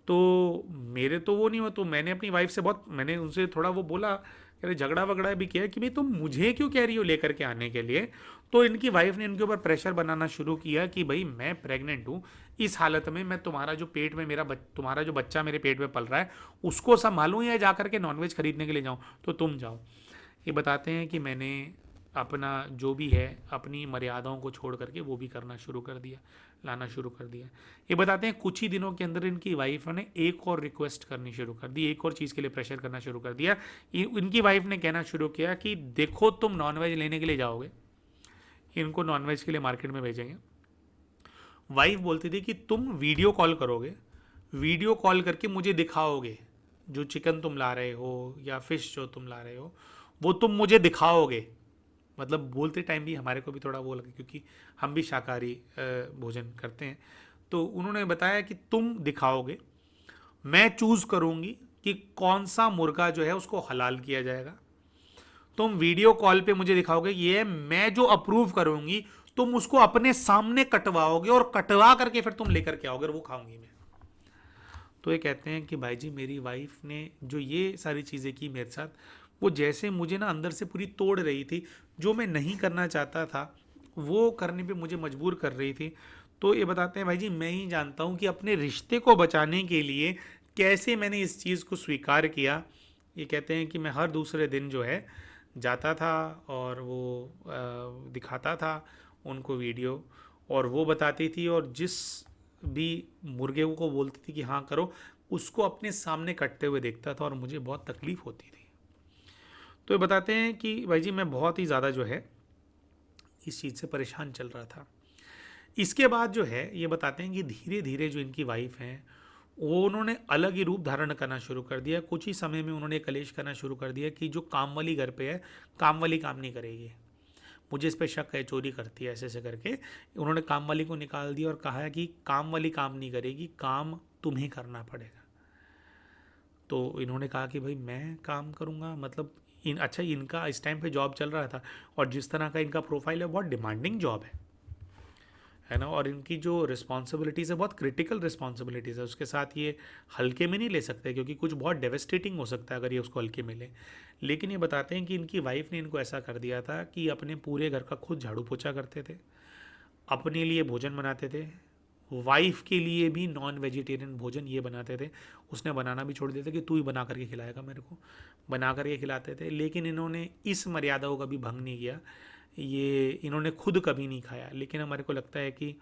तो मेरे तो वो नहीं हो, तो मैंने अपनी वाइफ से बहुत, मैंने उनसे थोड़ा वो बोला, कह रहे झगड़ा वगड़ा भी किया कि भाई तुम मुझे क्यों कह रही हो लेकर के आने के लिए। तो इनकी वाइफ ने इनके ऊपर प्रेशर बनाना शुरू किया कि भाई मैं प्रेग्नेंट हूँ, इस हालत में मैं तुम्हारा जो पेट में तुम्हारा जो बच्चा मेरे पेट में पल रहा है उसको संभालूँ या जा करके नॉनवेज खरीदने के लिए जाऊँ, तो तुम जाओ। ये बताते हैं कि मैंने अपना जो भी है अपनी मर्यादाओं को छोड़ करके वो भी करना शुरू कर दिया, लाना शुरू कर दिया। ये बताते हैं कुछ ही दिनों के अंदर इनकी वाइफ ने एक और रिक्वेस्ट करनी शुरू कर दी, एक और चीज़ के लिए प्रेशर करना शुरू कर दिया। इनकी वाइफ ने कहना शुरू किया कि देखो तुम नॉनवेज लेने के लिए जाओगे, इनको नॉनवेज के लिए मार्केट में भेजेंगे। वाइफ बोलती थी कि तुम वीडियो कॉल करोगे, वीडियो कॉल करके मुझे दिखाओगे जो चिकन तुम ला रहे हो या फिश जो तुम ला रहे हो वो तुम मुझे दिखाओगे। मतलब बोलते टाइम भी हमारे को भी थोड़ा वो लगे क्योंकि हम भी शाकाहारी भोजन करते हैं। तो उन्होंने बताया कि तुम दिखाओगे, मैं चूज़ करूँगी कि कौन सा मुर्गा जो है उसको हलाल किया जाएगा। तुम वीडियो कॉल पे मुझे दिखाओगे, ये मैं जो अप्रूव करूँगी तुम उसको अपने सामने कटवाओगे और कटवा करके फिर तुम लेकर के आओगे और वो खाऊंगी मैं। तो ये कहते हैं कि भाई जी मेरी वाइफ ने जो ये सारी चीज़ें की मेरे साथ, वो जैसे मुझे ना अंदर से पूरी तोड़ रही थी। जो मैं नहीं करना चाहता था वो करने पे मुझे मजबूर कर रही थी। तो ये बताते हैं भाई जी मैं ही जानता हूँ कि अपने रिश्ते को बचाने के लिए कैसे मैंने इस चीज़ को स्वीकार किया। ये कहते हैं कि मैं हर दूसरे दिन जो है जाता था और वो दिखाता था उनको वीडियो, और वो बताती थी और जिस भी मुर्गे को बोलती थी कि हाँ करो, उसको अपने सामने कटते हुए देखता था और मुझे बहुत तकलीफ होती थी। तो ये बताते हैं कि भाई जी मैं बहुत ही ज़्यादा जो है इस चीज़ से परेशान चल रहा था। इसके बाद जो है ये बताते हैं कि धीरे धीरे जो इनकी वाइफ हैं वो उन्होंने अलग ही रूप धारण करना शुरू कर दिया। कुछ ही समय में उन्होंने कलेश करना शुरू कर दिया कि जो काम वाली घर पे है, काम वाली काम नहीं करेगी, मुझे इस पे शक है चोरी करती है, ऐसे ऐसे करके उन्होंने काम वाली को निकाल दिया और कहा है कि काम वाली काम नहीं करेगी, काम तुम्हें करना पड़ेगा। तो इन्होंने कहा कि भाई मैं काम करूँगा, मतलब अच्छा इनका इस टाइम पे जॉब चल रहा था और जिस तरह का इनका प्रोफाइल है बहुत डिमांडिंग जॉब है ना, और इनकी जो रिस्पॉन्सिबिलिटीज़ है बहुत क्रिटिकल रिस्पॉन्सिबिलिटीज़ है, उसके साथ ये हल्के में नहीं ले सकते क्योंकि कुछ बहुत डेवेस्टेटिंग हो सकता है अगर ये उसको हल्के में ले। लेकिन ये बताते हैं कि इनकी वाइफ ने इनको ऐसा कर दिया था कि अपने पूरे घर का खुद झाड़ू पोछा करते थे, अपने लिए भोजन बनाते थे, वाइफ के लिए भी नॉन वेजिटेरियन भोजन ये बनाते थे। उसने बनाना भी छोड़ दिया था कि तू ही बना करके खिलाएगा मेरे को, बना करके खिलाते थे। लेकिन इन्होंने इस मर्यादा को कभी भंग नहीं किया, ये इन्होंने खुद कभी नहीं खाया। लेकिन हमारे को लगता है कि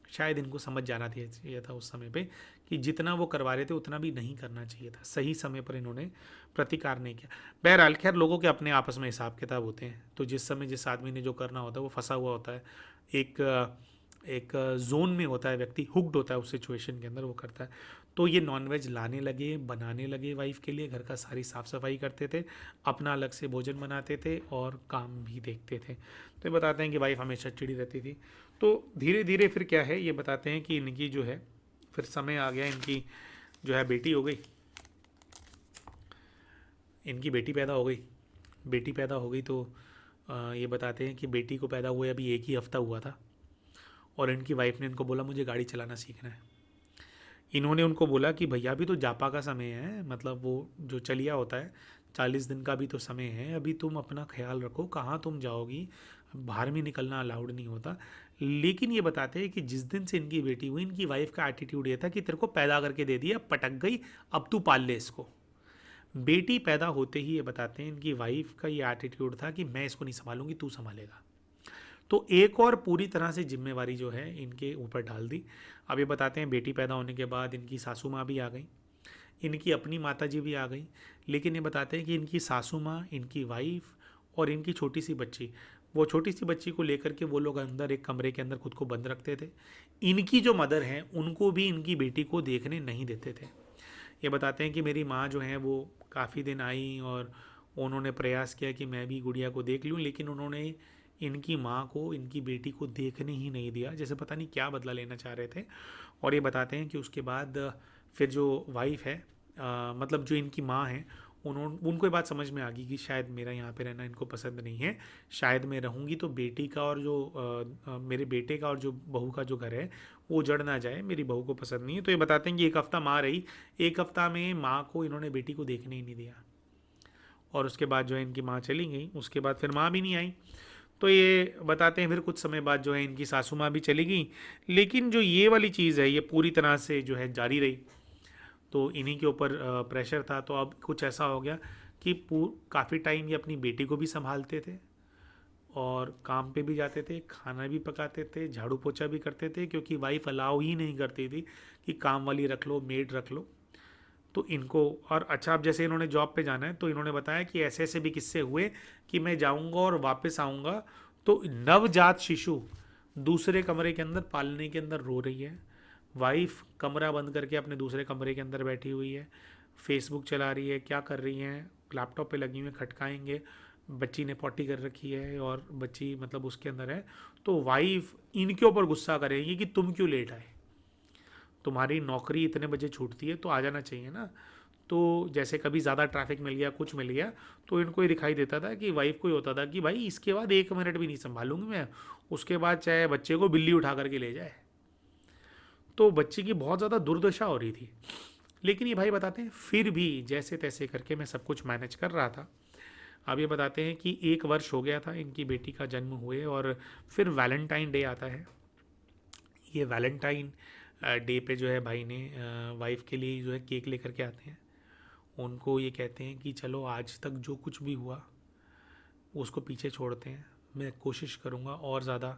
शायद इनको समझ जाना चाहिए था उस समय पे कि जितना वो करवा रहे थे उतना भी नहीं करना चाहिए था, सही समय पर इन्होंने प्रतिकार नहीं किया। बहरहाल खैर लोगों के अपने आपस में हिसाब किताब होते हैं, तो जिस समय जिस आदमी ने जो करना होता है वो फंसा हुआ होता है, एक एक जोन में होता है, व्यक्ति हुक्ड होता है उस सिचुएशन के अंदर, वो करता है। तो ये नॉनवेज लाने लगे, बनाने लगे वाइफ के लिए, घर का सारी साफ़ सफाई करते थे, अपना अलग से भोजन बनाते थे और काम भी देखते थे। तो ये बताते हैं कि वाइफ हमेशा चिड़ी रहती थी। तो धीरे धीरे फिर क्या है ये बताते हैं कि इनकी जो है फिर समय आ गया, इनकी जो है बेटी हो गई, इनकी बेटी पैदा हो गई। बेटी पैदा हो गई तो ये बताते हैं कि बेटी को पैदा हुए अभी एक ही हफ्ता हुआ था और इनकी वाइफ ने इनको बोला मुझे गाड़ी चलाना सीखना है। इन्होंने उनको बोला कि भैया अभी तो जापा का समय है, मतलब वो जो चलिया होता है 40 दिन का भी तो समय है, अभी तुम अपना ख्याल रखो, कहाँ तुम जाओगी, बाहर में निकलना अलाउड नहीं होता। लेकिन ये बताते हैं कि जिस दिन से इनकी बेटी हुई इनकी वाइफ का एटीट्यूड ये था कि तेरे को पैदा करके दे दिया, पटक गई, अब तू पाल ले इसको। बेटी पैदा होते ही ये बताते हैं इनकी वाइफ का ये एटीट्यूड था कि मैं इसको नहीं संभालूंगी, तू संभालेगा। तो एक और पूरी तरह से जिम्मेवारी जो है इनके ऊपर डाल दी। अब ये बताते हैं बेटी पैदा होने के बाद इनकी सासू माँ भी आ गई, इनकी अपनी माता जी भी आ गई। लेकिन ये बताते हैं कि इनकी सासू माँ, इनकी वाइफ और इनकी छोटी सी बच्ची, वो छोटी सी बच्ची को लेकर के वो लोग अंदर एक कमरे के अंदर खुद को बंद रखते थे। इनकी जो मदर हैं उनको भी इनकी बेटी को देखने नहीं देते थे। ये बताते हैं कि मेरी माँ जो है वो काफ़ी दिन आई और उन्होंने प्रयास किया कि मैं भी गुड़िया को देख लूँ, लेकिन उन्होंने इनकी माँ को, इनकी बेटी को देखने ही नहीं दिया, जैसे पता नहीं क्या बदला लेना चाह रहे थे। और ये बताते हैं कि उसके बाद फिर जो वाइफ है, मतलब जो इनकी माँ है, उनको ये बात समझ में आ गई कि शायद मेरा यहाँ पे रहना इनको पसंद नहीं है, शायद मैं रहूँगी तो बेटी का और जो मेरे बेटे का और जो बहू का जो घर है वो उजड़ ना जाए, मेरी बहू को पसंद नहीं है। तो ये बताते हैं कि एक हफ़्ता माँ रही, एक हफ़्ता में माँ को इन्होंने बेटी को देखने ही नहीं दिया और उसके बाद जो है इनकी माँ चली गई, उसके बाद फिर माँ भी नहीं आई। तो ये बताते हैं फिर कुछ समय बाद जो है इनकी सासू माँ भी चली गई, लेकिन जो ये वाली चीज़ है ये पूरी तरह से जो है जारी रही। तो इन्हीं के ऊपर प्रेशर था। तो अब कुछ ऐसा हो गया कि काफ़ी टाइम ये अपनी बेटी को भी संभालते थे और काम पे भी जाते थे, खाना भी पकाते थे, झाड़ू पोछा भी करते थे, क्योंकि वाइफ अलाउ ही नहीं करती थी कि काम वाली रख लो, मेड रख लो। तो इनको, और अच्छा, अब जैसे इन्होंने जॉब पे जाना है तो इन्होंने बताया कि ऐसे ऐसे भी किस्से हुए कि मैं जाऊंगा और वापस आऊंगा तो नवजात शिशु दूसरे कमरे के अंदर पालने के अंदर रो रही है, वाइफ कमरा बंद करके अपने दूसरे कमरे के अंदर बैठी हुई है, फेसबुक चला रही है, क्या कर रही हैं, लैपटॉप पे लगी हुई है, खटकाएंगे, बच्ची ने पॉटी कर रखी है और बच्ची मतलब उसके अंदर है। तो वाइफ इनके ऊपर गुस्सा करेगी कि तुम क्यों लेट आए, तुम्हारी नौकरी इतने बजे छूटती है तो आ जाना चाहिए ना। तो जैसे कभी ज़्यादा ट्रैफिक मिल गया, कुछ मिल गया, तो इनको ये दिखाई देता था कि वाइफ को ही होता था कि भाई इसके बाद 1 मिनट भी नहीं संभालूंगी मैं, उसके बाद चाहे बच्चे को बिल्ली उठा करके ले जाए। तो बच्चे की बहुत ज़्यादा दुर्दशा हो रही थी। लेकिन ये भाई बताते हैं फिर भी जैसे तैसे करके मैं सब कुछ मैनेज कर रहा था। अब ये बताते हैं कि 1 वर्ष हो गया था इनकी बेटी का जन्म हुए, और फिर वैलेंटाइन डे आता है। ये वैलेंटाइन डे पे जो है भाई ने वाइफ के लिए जो है केक लेकर के आते हैं। उनको ये कहते हैं कि चलो आज तक जो कुछ भी हुआ उसको पीछे छोड़ते हैं, मैं कोशिश करूँगा और ज़्यादा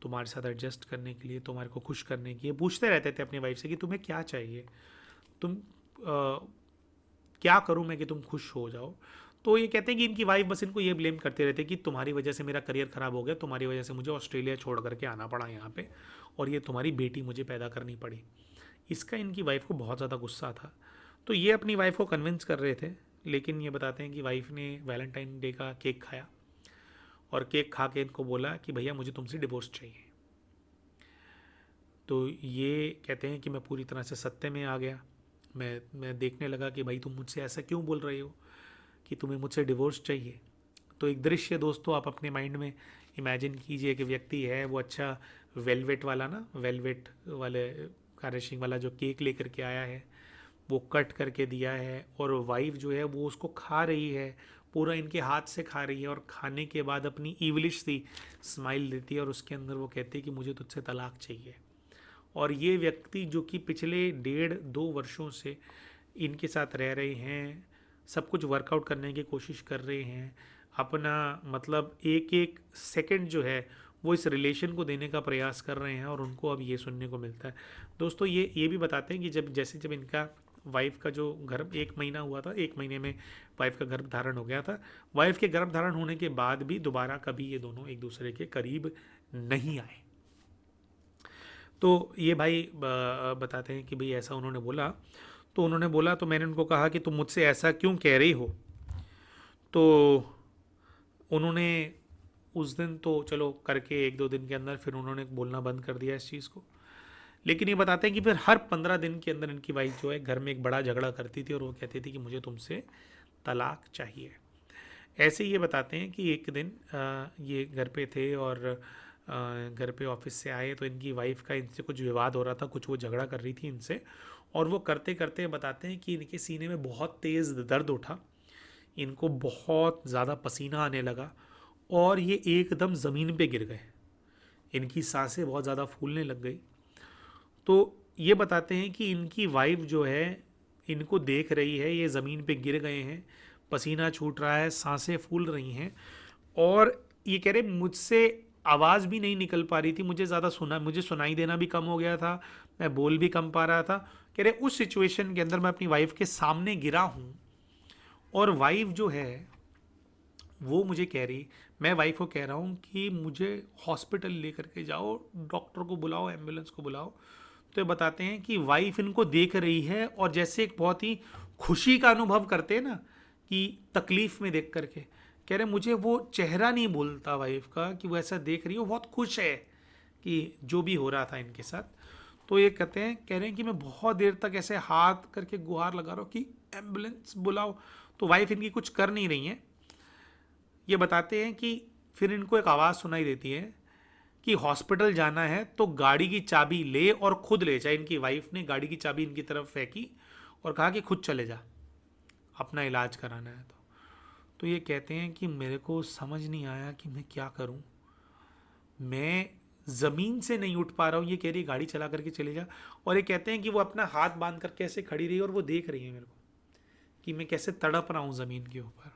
तुम्हारे साथ एडजस्ट करने के लिए, तुम्हारे को खुश करने के लिए। पूछते रहते थे अपनी वाइफ से कि तुम्हें क्या चाहिए, तुम क्या करूँ मैं कि तुम खुश हो जाओ। तो ये कहते हैं कि इनकी वाइफ बस इनको ये ब्लेम करते रहते कि तुम्हारी वजह से मेरा करियर ख़राब हो गया, तुम्हारी वजह से मुझे ऑस्ट्रेलिया छोड़ करके आना पड़ा यहाँ पे, और ये तुम्हारी बेटी मुझे पैदा करनी पड़ी। इसका इनकी वाइफ को बहुत ज़्यादा गुस्सा था। तो ये अपनी वाइफ को कन्विंस कर रहे थे, लेकिन ये बताते हैं कि वाइफ ने वैलेंटाइन डे का केक खाया और केक खा के इनको बोला कि भैया मुझे तुमसे डिवोर्स चाहिए। तो ये कहते हैं कि मैं पूरी तरह से सत्य में आ गया। मैं देखने लगा कि भाई तुम मुझसे ऐसा क्यों बोल रहे हो कि तुम्हें मुझसे डिवोर्स चाहिए। तो एक दृश्य दोस्तों आप अपने माइंड में इमेजिन कीजिए कि व्यक्ति है वो अच्छा वेलवेट वाला ना, वेलवेट वाले गार्निशिंग वाला जो केक लेकर के आया है, वो कट करके दिया है, और वाइफ जो है वो उसको खा रही है, पूरा इनके हाथ से खा रही है, और खाने के बाद अपनी ईवलिश सी स्माइल देती है और उसके अंदर वो कहती है कि मुझे तुझसे तलाक चाहिए। और ये व्यक्ति जो कि पिछले 1.5-2 वर्षों से इनके साथ रह रहे हैं, सब कुछ वर्कआउट करने की कोशिश कर रहे हैं, अपना मतलब एक एक सेकंड जो है वो इस रिलेशन को देने का प्रयास कर रहे हैं, और उनको अब ये सुनने को मिलता है। दोस्तों ये भी बताते हैं कि जब इनका वाइफ का जो गर्भ 1 महीना हुआ था, 1 महीने में वाइफ का गर्भ धारण हो गया था, वाइफ के गर्भ धारण होने के बाद भी दोबारा कभी ये दोनों एक दूसरे के करीब नहीं आए। तो ये भाई बताते हैं कि भाई ऐसा उन्होंने बोला। तो उन्होंने बोला तो मैंने उनको कहा कि तुम मुझसे ऐसा क्यों कह रही हो। तो उन्होंने उस दिन तो चलो करके 1-2 दिन के अंदर फिर उन्होंने बोलना बंद कर दिया इस चीज़ को। लेकिन ये बताते हैं कि फिर हर 15 दिन के अंदर इनकी वाइफ जो है घर में एक बड़ा झगड़ा करती थी और वो कहती थी कि मुझे तुमसे तलाक चाहिए। ऐसे ही ये बताते हैं कि एक दिन ये घर पे थे और घर पे ऑफिस से आए तो इनकी वाइफ का इनसे कुछ विवाद हो रहा था, कुछ वो झगड़ा कर रही थी इनसे, और वो करते करते बताते हैं कि इनके सीने में बहुत तेज़ दर्द उठा, इनको बहुत ज़्यादा पसीना आने लगा और ये एकदम ज़मीन पे गिर गए, इनकी सांसें बहुत ज़्यादा फूलने लग गई। तो ये बताते हैं कि इनकी वाइफ जो है इनको देख रही है, ये ज़मीन पे गिर गए हैं, पसीना छूट रहा है, सांसें फूल रही हैं, और ये कह रहे मुझसे आवाज़ भी नहीं निकल पा रही थी, मुझे सुनाई देना भी कम हो गया था, मैं बोल भी कम पा रहा था। कह रहे उस सिचुएशन के अंदर मैं अपनी वाइफ के सामने गिरा हूँ, और वाइफ जो है वो मुझे कह रही, मैं वाइफ को कह रहा हूँ कि मुझे हॉस्पिटल लेकर के जाओ, डॉक्टर को बुलाओ, एम्बुलेंस को बुलाओ। तो ये बताते हैं कि वाइफ इनको देख रही है और जैसे एक बहुत ही खुशी का अनुभव करते हैं ना कि तकलीफ में देख करके, कह रहे मुझे वो चेहरा नहीं बोलता वाइफ का कि वो ऐसा देख रही है, वो बहुत खुश है कि जो भी हो रहा था इनके साथ। तो ये कहते हैं, कह रहे हैं कि मैं बहुत देर तक ऐसे हाथ करके गुहार लगा रहा हूँ कि एम्बुलेंस बुलाओ, तो वाइफ इनकी कुछ कर नहीं रही है। ये बताते हैं कि फिर इनको एक आवाज़ सुनाई देती है कि हॉस्पिटल जाना है तो गाड़ी की चाबी ले और खुद ले जा। इनकी वाइफ ने गाड़ी की चाबी इनकी तरफ फेंकी और कहा कि खुद चले जा, अपना इलाज कराना है। तो ये कहते हैं कि मेरे को समझ नहीं आया कि मैं क्या करूं, मैं ज़मीन से नहीं उठ पा रहा हूँ। ये कह रही गाड़ी चला करके चले जा, और ये कहते हैं कि वो अपना हाथ बांध करके ऐसे खड़ी रही और वो देख रही है मेरे को कि मैं कैसे तड़प रहा हूँ ज़मीन के ऊपर।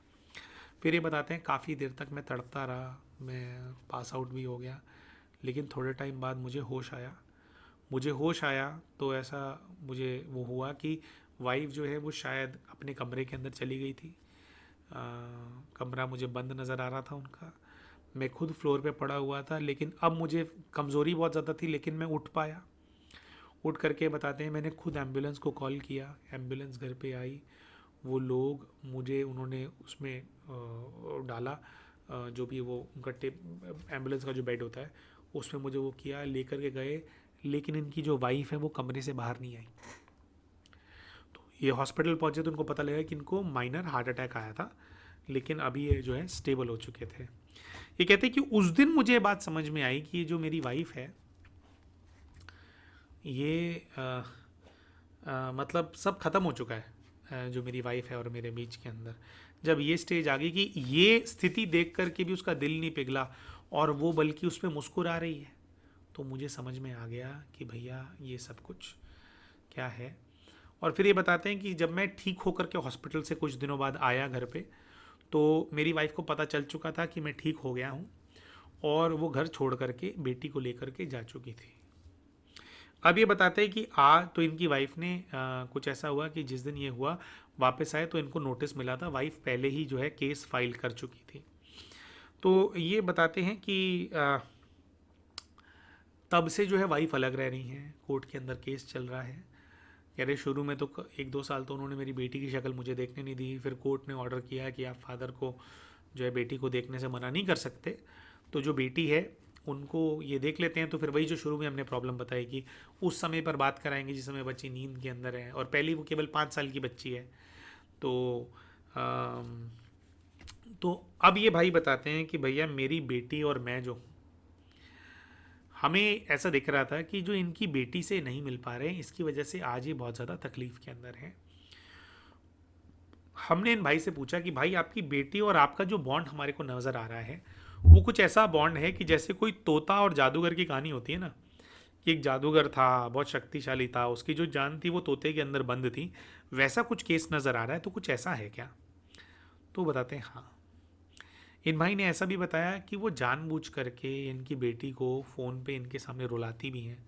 फिर ये बताते हैं काफ़ी देर तक मैं तड़पता रहा, मैं पास आउट भी हो गया, लेकिन थोड़े टाइम बाद मुझे होश आया तो ऐसा मुझे वो हुआ कि वाइफ जो है वो शायद अपने कमरे के अंदर चली गई थी। अ, कमरा मुझे बंद नज़र आ रहा था उनका। मैं खुद फ्लोर पे पड़ा हुआ था, लेकिन अब मुझे कमज़ोरी बहुत ज़्यादा थी, लेकिन मैं उठ पाया। उठ करके बताते हैं मैंने खुद एम्बुलेंस को कॉल किया, एम्बुलेंस घर पे आई। वो लोग मुझे उन्होंने उसमें डाला, जो भी वो उनका टिप एम्बुलेंस का जो बेड होता है उसमें मुझे वो किया, लेकर के गए। लेकिन इनकी जो वाइफ है वो कमरे से बाहर नहीं आई। तो ये हॉस्पिटल पहुंचे तो उनको पता लगा कि इनको माइनर हार्ट अटैक आया था, लेकिन अभी ये जो है स्टेबल हो चुके थे। ये कहते हैं कि उस दिन मुझे ये बात समझ में आई कि ये जो मेरी वाइफ है ये मतलब सब खत्म हो चुका है। जो मेरी वाइफ है और मेरे बीच के अंदर जब ये स्टेज आ गई कि ये स्थिति देख करके भी उसका दिल नहीं पिघला और वो बल्कि उस पर मुस्कुरा रही है, तो मुझे समझ में आ गया कि भैया ये सब कुछ क्या है। और फिर ये बताते हैं कि जब मैं ठीक होकर के हॉस्पिटल से कुछ दिनों बाद आया घर पे, तो मेरी वाइफ को पता चल चुका था कि मैं ठीक हो गया हूँ, और वो घर छोड़ करके बेटी को लेकर के जा चुकी थी। अब ये बताते हैं कि तो इनकी वाइफ ने कुछ ऐसा हुआ कि जिस दिन ये हुआ वापस आए तो इनको नोटिस मिला था, वाइफ पहले ही जो है केस फाइल कर चुकी थी। तो ये बताते हैं कि तब से जो है वाइफ अलग रह रही हैं, कोर्ट के अंदर केस चल रहा है। कह रहे शुरू में तो 1-2 साल तो उन्होंने मेरी बेटी की शक्ल मुझे देखने नहीं दी, फिर कोर्ट ने ऑर्डर किया कि आप फादर को जो है बेटी को देखने से मना नहीं कर सकते, तो जो बेटी है उनको ये देख लेते हैं। तो फिर वही जो शुरू में हमने प्रॉब्लम बताई कि उस समय पर बात कराएंगे जिस समय बच्ची नींद के अंदर है, और पहली वो केवल 5 साल की बच्ची है। तो अम, तो अब ये भाई बताते हैं कि भैया मेरी बेटी और मैं जो, हमें ऐसा दिख रहा था कि जो इनकी बेटी से नहीं मिल पा रहे हैं, इसकी वजह से आज ये बहुत ज़्यादा तकलीफ़ के अंदर है। हमने इन भाई से पूछा कि भाई आपकी बेटी और आपका जो बॉन्ड हमारे को नज़र आ रहा है वो कुछ ऐसा बॉन्ड है कि जैसे कोई तोता और जादूगर की कहानी होती है ना, कि एक जादूगर था बहुत शक्तिशाली था, उसकी जो जान थी वो तोते के अंदर बंद थी, वैसा कुछ केस नज़र आ रहा है, तो कुछ ऐसा है क्या? तो बताते हैं हाँ। इन भाई ने ऐसा भी बताया कि वो जानबूझ करके इनकी बेटी को फ़ोन पे इनके सामने रुलाती भी हैं,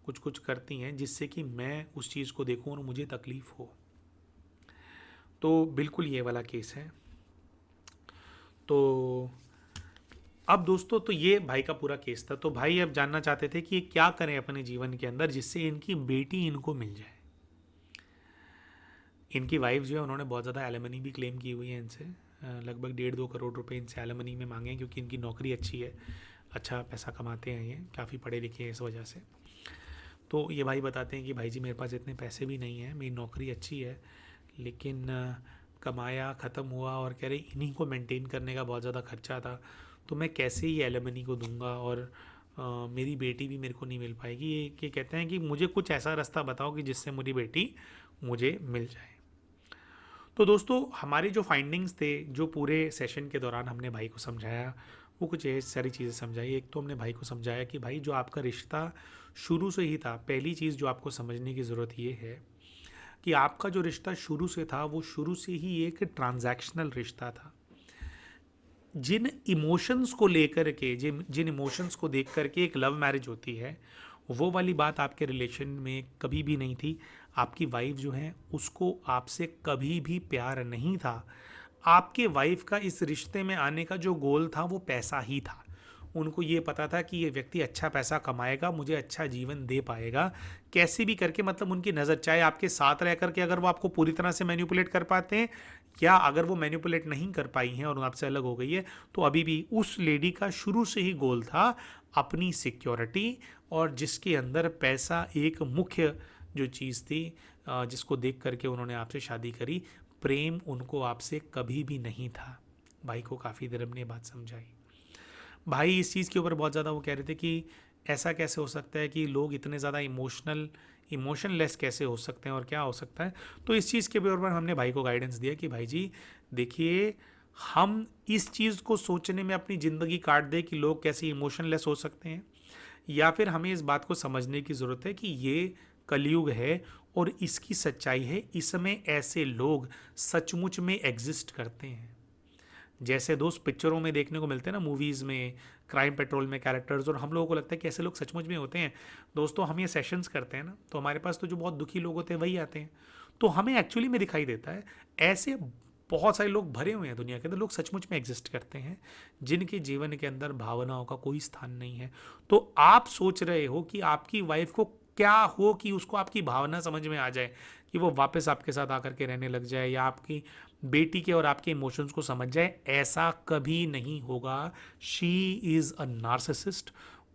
कुछ कुछ करती हैं जिससे कि मैं उस चीज़ को देखूं और मुझे तकलीफ़ हो। तो बिल्कुल ये वाला केस है। तो अब दोस्तों, तो ये भाई का पूरा केस था। तो भाई अब जानना चाहते थे कि ये क्या करें अपने जीवन के अंदर जिससे इनकी बेटी इनको मिल जाए। इनकी वाइफ जो है उन्होंने बहुत ज़्यादा एलिमनी भी क्लेम की हुई है इनसे, लगभग 1.5-2 करोड़ रुपए इनसे एलिमनी में मांगे हैं, क्योंकि इनकी नौकरी अच्छी है, अच्छा पैसा कमाते हैं, ये काफ़ी पढ़े लिखे हैं इस वजह से। तो ये भाई बताते हैं कि भाई जी मेरे पास इतने पैसे भी नहीं हैं, मेरी नौकरी अच्छी है, लेकिन कमाया ख़त्म हुआ, और कह रहे इन्हीं को मेंटेन करने का बहुत ज़्यादा खर्चा था, तो मैं कैसे ही एलिमनी को दूंगा, और मेरी बेटी भी मेरे को नहीं मिल पाएगी। ये कहते हैं कि मुझे कुछ ऐसा रास्ता बताओ कि जिससे मेरी बेटी मुझे मिल जाए। तो दोस्तों, हमारी जो फाइंडिंग्स थे, जो पूरे सेशन के दौरान हमने भाई को समझाया, वो कुछ ये सारी चीज़ें समझाई। एक तो हमने भाई को समझाया कि भाई जो आपका रिश्ता शुरू से ही था, पहली चीज़ जो आपको समझने की ज़रूरत ये है कि आपका जो रिश्ता शुरू से था वो शुरू से ही एक ट्रांजैक्शनल रिश्ता था। जिन इमोशंस को लेकर के, जिन जिन इमोशंस को देख करके एक लव मैरिज होती है, वो वाली बात आपके रिलेशन में कभी भी नहीं थी। आपकी वाइफ जो है उसको आपसे कभी भी प्यार नहीं था। आपके वाइफ का इस रिश्ते में आने का जो गोल था वो पैसा ही था। उनको ये पता था कि ये व्यक्ति अच्छा पैसा कमाएगा, मुझे अच्छा जीवन दे पाएगा, कैसे भी करके, मतलब उनकी नज़र, चाहे आपके साथ रह करके अगर वो आपको पूरी तरह से मैनिपुलेट कर पाते हैं, या अगर वो मैनिपुलेट नहीं कर पाई हैं और आपसे अलग हो गई है, तो अभी भी उस लेडी का शुरू से ही गोल था अपनी सिक्योरिटी, और जिसके अंदर पैसा एक मुख्य जो चीज़ थी, जिसको देख करके उन्होंने आपसे शादी करी। प्रेम उनको आपसे कभी भी नहीं था। भाई को काफ़ी देर हमने ये बात समझाई। भाई इस चीज़ के ऊपर बहुत ज़्यादा वो कह रहे थे कि ऐसा कैसे हो सकता है कि लोग इतने ज़्यादा इमोशनलेस कैसे हो सकते हैं और क्या हो सकता है। तो इस चीज़ के ऊपर हमने भाई को गाइडेंस दिया कि भाई जी देखिए, हम इस चीज़ को सोचने में अपनी ज़िंदगी काट दें कि लोग कैसे इमोशनलेस हो सकते हैं, या फिर हमें इस बात को समझने की ज़रूरत है कि ये कलयुग है और इसकी सच्चाई है, इसमें ऐसे लोग सचमुच में एग्जिस्ट करते हैं। जैसे दोस्त पिक्चरों में देखने को मिलते हैं ना, मूवीज़ में, क्राइम पेट्रोल में कैरेक्टर्स, और हम लोगों को लगता है कि ऐसे लोग सचमुच में होते हैं। दोस्तों हम ये सेशंस करते हैं ना, तो हमारे पास तो जो बहुत दुखी लोग होते हैं वही आते हैं। तो हमें एक्चुअली में दिखाई देता है ऐसे बहुत सारे लोग भरे हुए हैं दुनिया के अंदर, लोग सचमुच में एग्जिस्ट करते हैं जिनके जीवन के अंदर भावनाओं का कोई स्थान नहीं है। तो आप सोच रहे हो कि आपकी वाइफ को क्या हो कि उसको आपकी भावना समझ में आ जाए, कि वो वापस आपके साथ आकर के रहने लग जाए, या आपकी बेटी के और आपके इमोशंस को समझ जाए, ऐसा कभी नहीं होगा। She is a narcissist.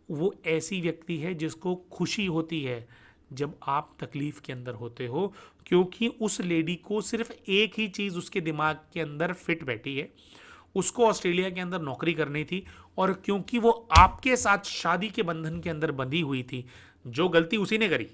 वो ऐसी व्यक्ति है जिसको खुशी होती है जब आप तकलीफ के अंदर होते हो, क्योंकि उस लेडी को सिर्फ एक ही चीज़ उसके दिमाग के अंदर फिट बैठी है। उसको ऑस्ट्रेलिया के अंदर नौकरी करनी थी, और क्योंकि वो आपके साथ शादी के बंधन के अंदर बंधी हुई थी, जो गलती उसी ने करी,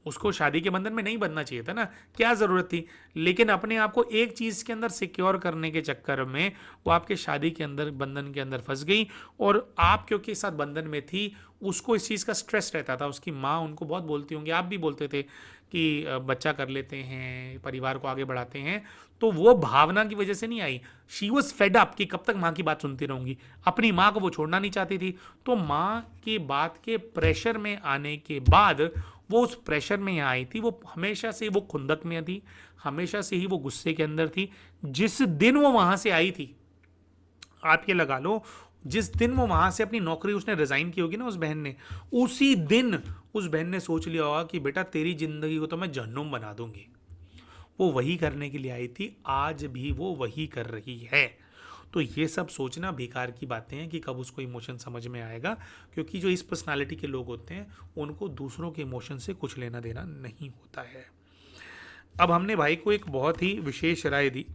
उसको शादी के बंधन में नहीं बंधना चाहिए था ना, क्या ज़रूरत थी। लेकिन अपने आप को एक चीज़ के अंदर सिक्योर करने के चक्कर में वो आपके शादी के अंदर बंधन के अंदर फंस गई, और आप क्योंकि साथ बंधन में थी, उसको इस चीज़ का स्ट्रेस रहता था। उसकी माँ उनको बहुत बोलती होंगी, आप भी बोलते थे कि बच्चा कर लेते हैं, परिवार को आगे बढ़ाते हैं। तो वो भावना की वजह से नहीं आई, शी वॉज फेड अप कि कब तक माँ की बात सुनती रहूंगी। अपनी माँ को वो छोड़ना नहीं चाहती थी। तो माँ की बात के प्रेशर में आने के बाद वो उस प्रेशर में यहाँ आई थी। वो हमेशा से वो खुंदक में थी, हमेशा से ही वो गुस्से के अंदर थी। जिस दिन वो वहां से आई थी, आप ये लगा लो, जिस दिन वो वहां से अपनी नौकरी उसने रिजाइन की होगी ना, उस बहन ने, उसी दिन उस बहन ने सोच लिया होगा कि बेटा तेरी जिंदगी को तो मैं जहन्नुम बना दूंगी। वो वही करने के लिए आई थी, आज भी वो वही कर रही है। तो ये सब सोचना बेकार की बातें हैं कि कब उसको इमोशन समझ में आएगा, क्योंकि जो इस पर्सनालिटी के लोग होते हैं उनको दूसरों के इमोशन से कुछ लेना देना नहीं होता है। अब हमने भाई को एक बहुत ही विशेष राय दी।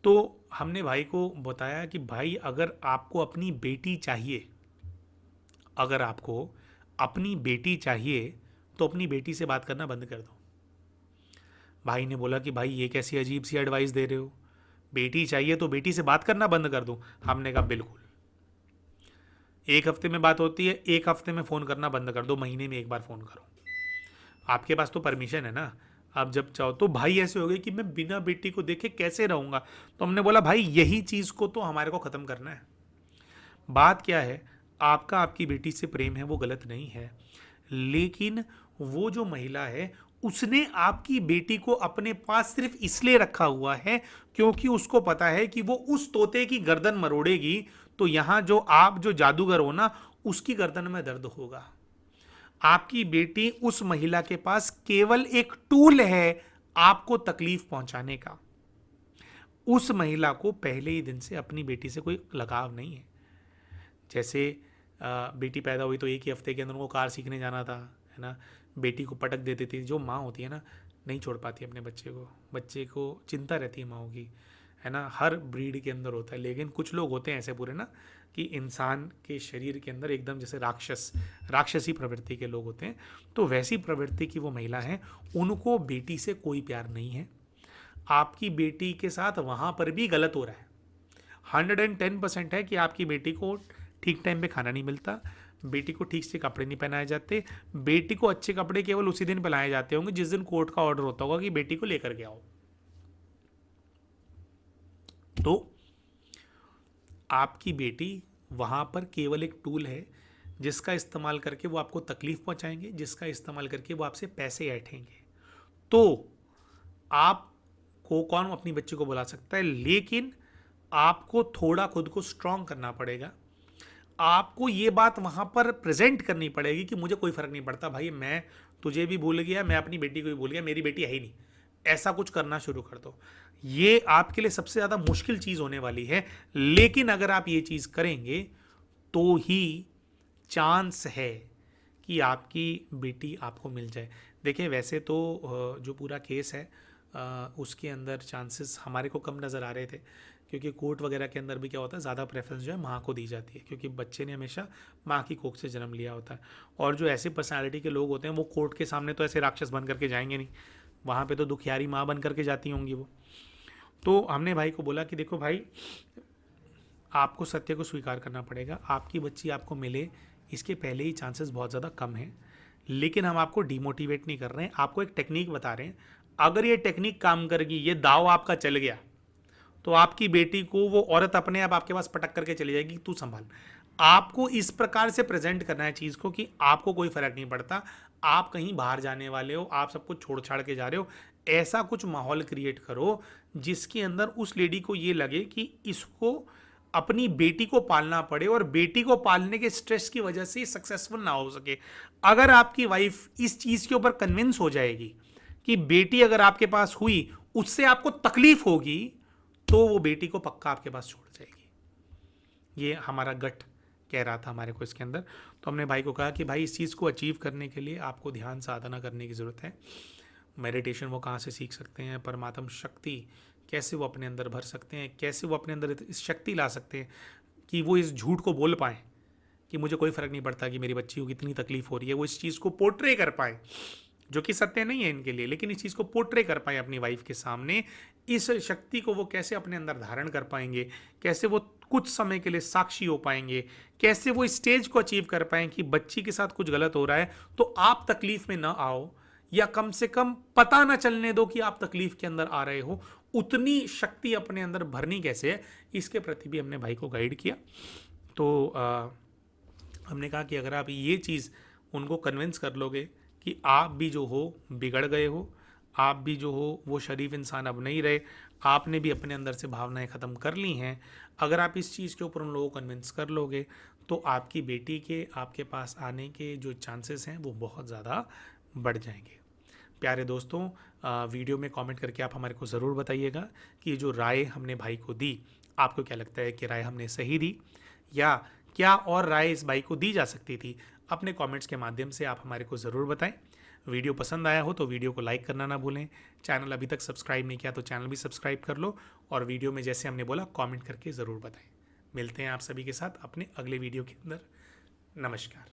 तो हमने भाई को बताया कि भाई अगर आपको अपनी बेटी चाहिए, अगर आपको अपनी बेटी चाहिए, तो अपनी बेटी से बात करना बंद कर दो। भाई ने बोला कि भाई ये कैसी अजीब सी एडवाइस दे रहे हो, बेटी चाहिए तो बेटी से बात करना बंद कर दो। हमने कहा बिल्कुल, एक हफ्ते में बात होती है, एक हफ्ते में फ़ोन करना बंद कर दो, महीने में एक बार फ़ोन करो। आपके पास तो परमिशन है ना, आप जब चाहो। तो भाई ऐसे हो गए कि मैं बिना बेटी को देखे कैसे रहूँगा। तो हमने बोला भाई यही चीज़ को तो हमारे को ख़त्म करना है। बात क्या है, आपका आपकी बेटी से प्रेम है वो गलत नहीं है, लेकिन वो जो महिला है उसने आपकी बेटी को अपने पास सिर्फ इसलिए रखा हुआ है क्योंकि उसको पता है कि वो उस तोते की गर्दन मरोड़ेगी, तो यहां जो आप जो जादूगर हो ना, उसकी गर्दन में दर्द होगा। आपकी बेटी उस महिला के पास केवल एक टूल है आपको तकलीफ पहुंचाने का। उस महिला को पहले ही दिन से अपनी बेटी से कोई लगाव नहीं है। जैसे बेटी पैदा हुई तो एक ही हफ्ते के अंदर उनको कार सीखने जाना था, है ना, बेटी को पटक देती थी। जो माँ होती है ना, नहीं छोड़ पाती अपने बच्चे को चिंता रहती है माँओं की, है ना। हर ब्रीड के अंदर होता है, लेकिन कुछ लोग होते हैं ऐसे पूरे ना कि इंसान के शरीर के अंदर एकदम जैसे राक्षसी प्रवृत्ति के लोग होते हैं। तो वैसी प्रवृत्ति की वो महिला है, उनको बेटी से कोई प्यार नहीं है। आपकी बेटी के साथ वहाँ पर भी गलत हो रहा है। 110% है कि आपकी बेटी को ठीक टाइम पे खाना नहीं मिलता, बेटी को ठीक से कपड़े नहीं पहनाए जाते, बेटी को अच्छे कपड़े केवल उसी दिन पहनाए जाते होंगे जिस दिन कोर्ट का ऑर्डर होता होगा कि बेटी को लेकर के आओ। तो आपकी बेटी वहाँ पर केवल एक टूल है जिसका इस्तेमाल करके वो आपको तकलीफ पहुँचाएंगे, जिसका इस्तेमाल करके वो आपसे पैसे ऐंठेंगे। तो आपको कौन अपनी बच्ची को बुला सकता है, लेकिन आपको थोड़ा खुद को स्ट्रांग करना पड़ेगा। आपको ये बात वहाँ पर प्रेजेंट करनी पड़ेगी कि मुझे कोई फ़र्क नहीं पड़ता भाई, मैं तुझे भी भूल गया, मैं अपनी बेटी को भी भूल गया, मेरी बेटी है ही नहीं। ऐसा कुछ करना शुरू कर दो। ये आपके लिए सबसे ज़्यादा मुश्किल चीज़ होने वाली है, लेकिन अगर आप ये चीज़ करेंगे तो ही चांस है कि आपकी बेटी आपको मिल जाए। देखिए वैसे तो जो पूरा केस है उसके अंदर चांसेस हमारे को कम नज़र आ रहे थे, क्योंकि कोर्ट वगैरह के अंदर भी क्या होता है, ज़्यादा प्रेफरेंस जो है माँ को दी जाती है, क्योंकि बच्चे ने हमेशा माँ की कोख से जन्म लिया होता है। और जो ऐसे पर्सनालिटी के लोग होते हैं वो कोर्ट के सामने तो ऐसे राक्षस बन करके जाएंगे नहीं, वहाँ पे तो दुखियारी माँ बन करके जाती होंगी वो। तो हमने भाई को बोला कि देखो भाई, आपको सत्य को स्वीकार करना पड़ेगा, आपकी बच्ची आपको मिले इसके पहले ही चांसेस बहुत ज़्यादा कम हैं। लेकिन हम आपको डिमोटिवेट नहीं कर रहे हैं, आपको एक टेक्निक बता रहे हैं। अगर ये टेक्निक काम करेगी, ये दाव आपका चल गया, तो आपकी बेटी को वो औरत अपने आप आपके पास पटक करके चली जाएगी, तू संभाल। आपको इस प्रकार से प्रेजेंट करना है चीज़ को कि आपको कोई फर्क नहीं पड़ता, आप कहीं बाहर जाने वाले हो, आप सब कुछ छोड़ छाड़ के जा रहे हो। ऐसा कुछ माहौल क्रिएट करो जिसके अंदर उस लेडी को ये लगे कि इसको अपनी बेटी को पालना पड़े और बेटी को पालने के स्ट्रेस की वजह से सक्सेसफुल ना हो सके। अगर आपकी वाइफ इस चीज़ के ऊपर कन्विंस हो जाएगी कि बेटी अगर आपके पास हुई उससे आपको तकलीफ होगी, तो वो बेटी को पक्का आपके पास छोड़ जाएगी। ये हमारा गट कह रहा था हमारे को इसके अंदर। तो हमने भाई को कहा कि भाई इस चीज़ को अचीव करने के लिए आपको ध्यान साधना करने की ज़रूरत है। मेडिटेशन वो कहाँ से सीख सकते हैं, परमात्म शक्ति कैसे वो अपने अंदर भर सकते हैं, कैसे वो अपने अंदर इस शक्ति ला सकते हैं कि वो इस झूठ को बोल पाएँ कि मुझे कोई फ़र्क नहीं पड़ता कि मेरी बच्ची को कितनी तकलीफ हो रही है। वो इस चीज़ को पोर्ट्रे कर पाए, जो कि सत्य नहीं है इनके लिए, लेकिन इस चीज़ को पोर्ट्रे कर पाए अपनी वाइफ के सामने। इस शक्ति को वो कैसे अपने अंदर धारण कर पाएंगे, कैसे वो कुछ समय के लिए साक्षी हो पाएंगे, कैसे वो स्टेज को अचीव कर पाएं कि बच्ची के साथ कुछ गलत हो रहा है तो आप तकलीफ में ना आओ, या कम से कम पता ना चलने दो कि आप तकलीफ के अंदर आ रहे हो। उतनी शक्ति अपने अंदर भरनी कैसे है, इसके प्रति भी हमने भाई को गाइड किया। तो हमने कहा कि अगर आप ये चीज़ उनको कन्विंस कर लोगे कि आप भी जो हो बिगड़ गए हो, आप भी जो हो वो शरीफ इंसान अब नहीं रहे, आपने भी अपने अंदर से भावनाएं ख़त्म कर ली हैं, अगर आप इस चीज़ के ऊपर उन लोगों को कन्विंस कर लोगे तो आपकी बेटी के आपके पास आने के जो चांसेस हैं वो बहुत ज़्यादा बढ़ जाएंगे। प्यारे दोस्तों, वीडियो में कमेंट करके आप हमारे को ज़रूर बताइएगा कि जो राय हमने भाई को दी, आपको क्या लगता है कि राय हमने सही दी, या क्या और राय इस भाई को दी जा सकती थी। अपने कमेंट्स के माध्यम से आप हमारे को ज़रूर बताएं। वीडियो पसंद आया हो तो वीडियो को लाइक करना ना भूलें। चैनल अभी तक सब्सक्राइब नहीं किया तो चैनल भी सब्सक्राइब कर लो, और वीडियो में जैसे हमने बोला कमेंट करके ज़रूर बताएं। मिलते हैं आप सभी के साथ अपने अगले वीडियो के अंदर। नमस्कार।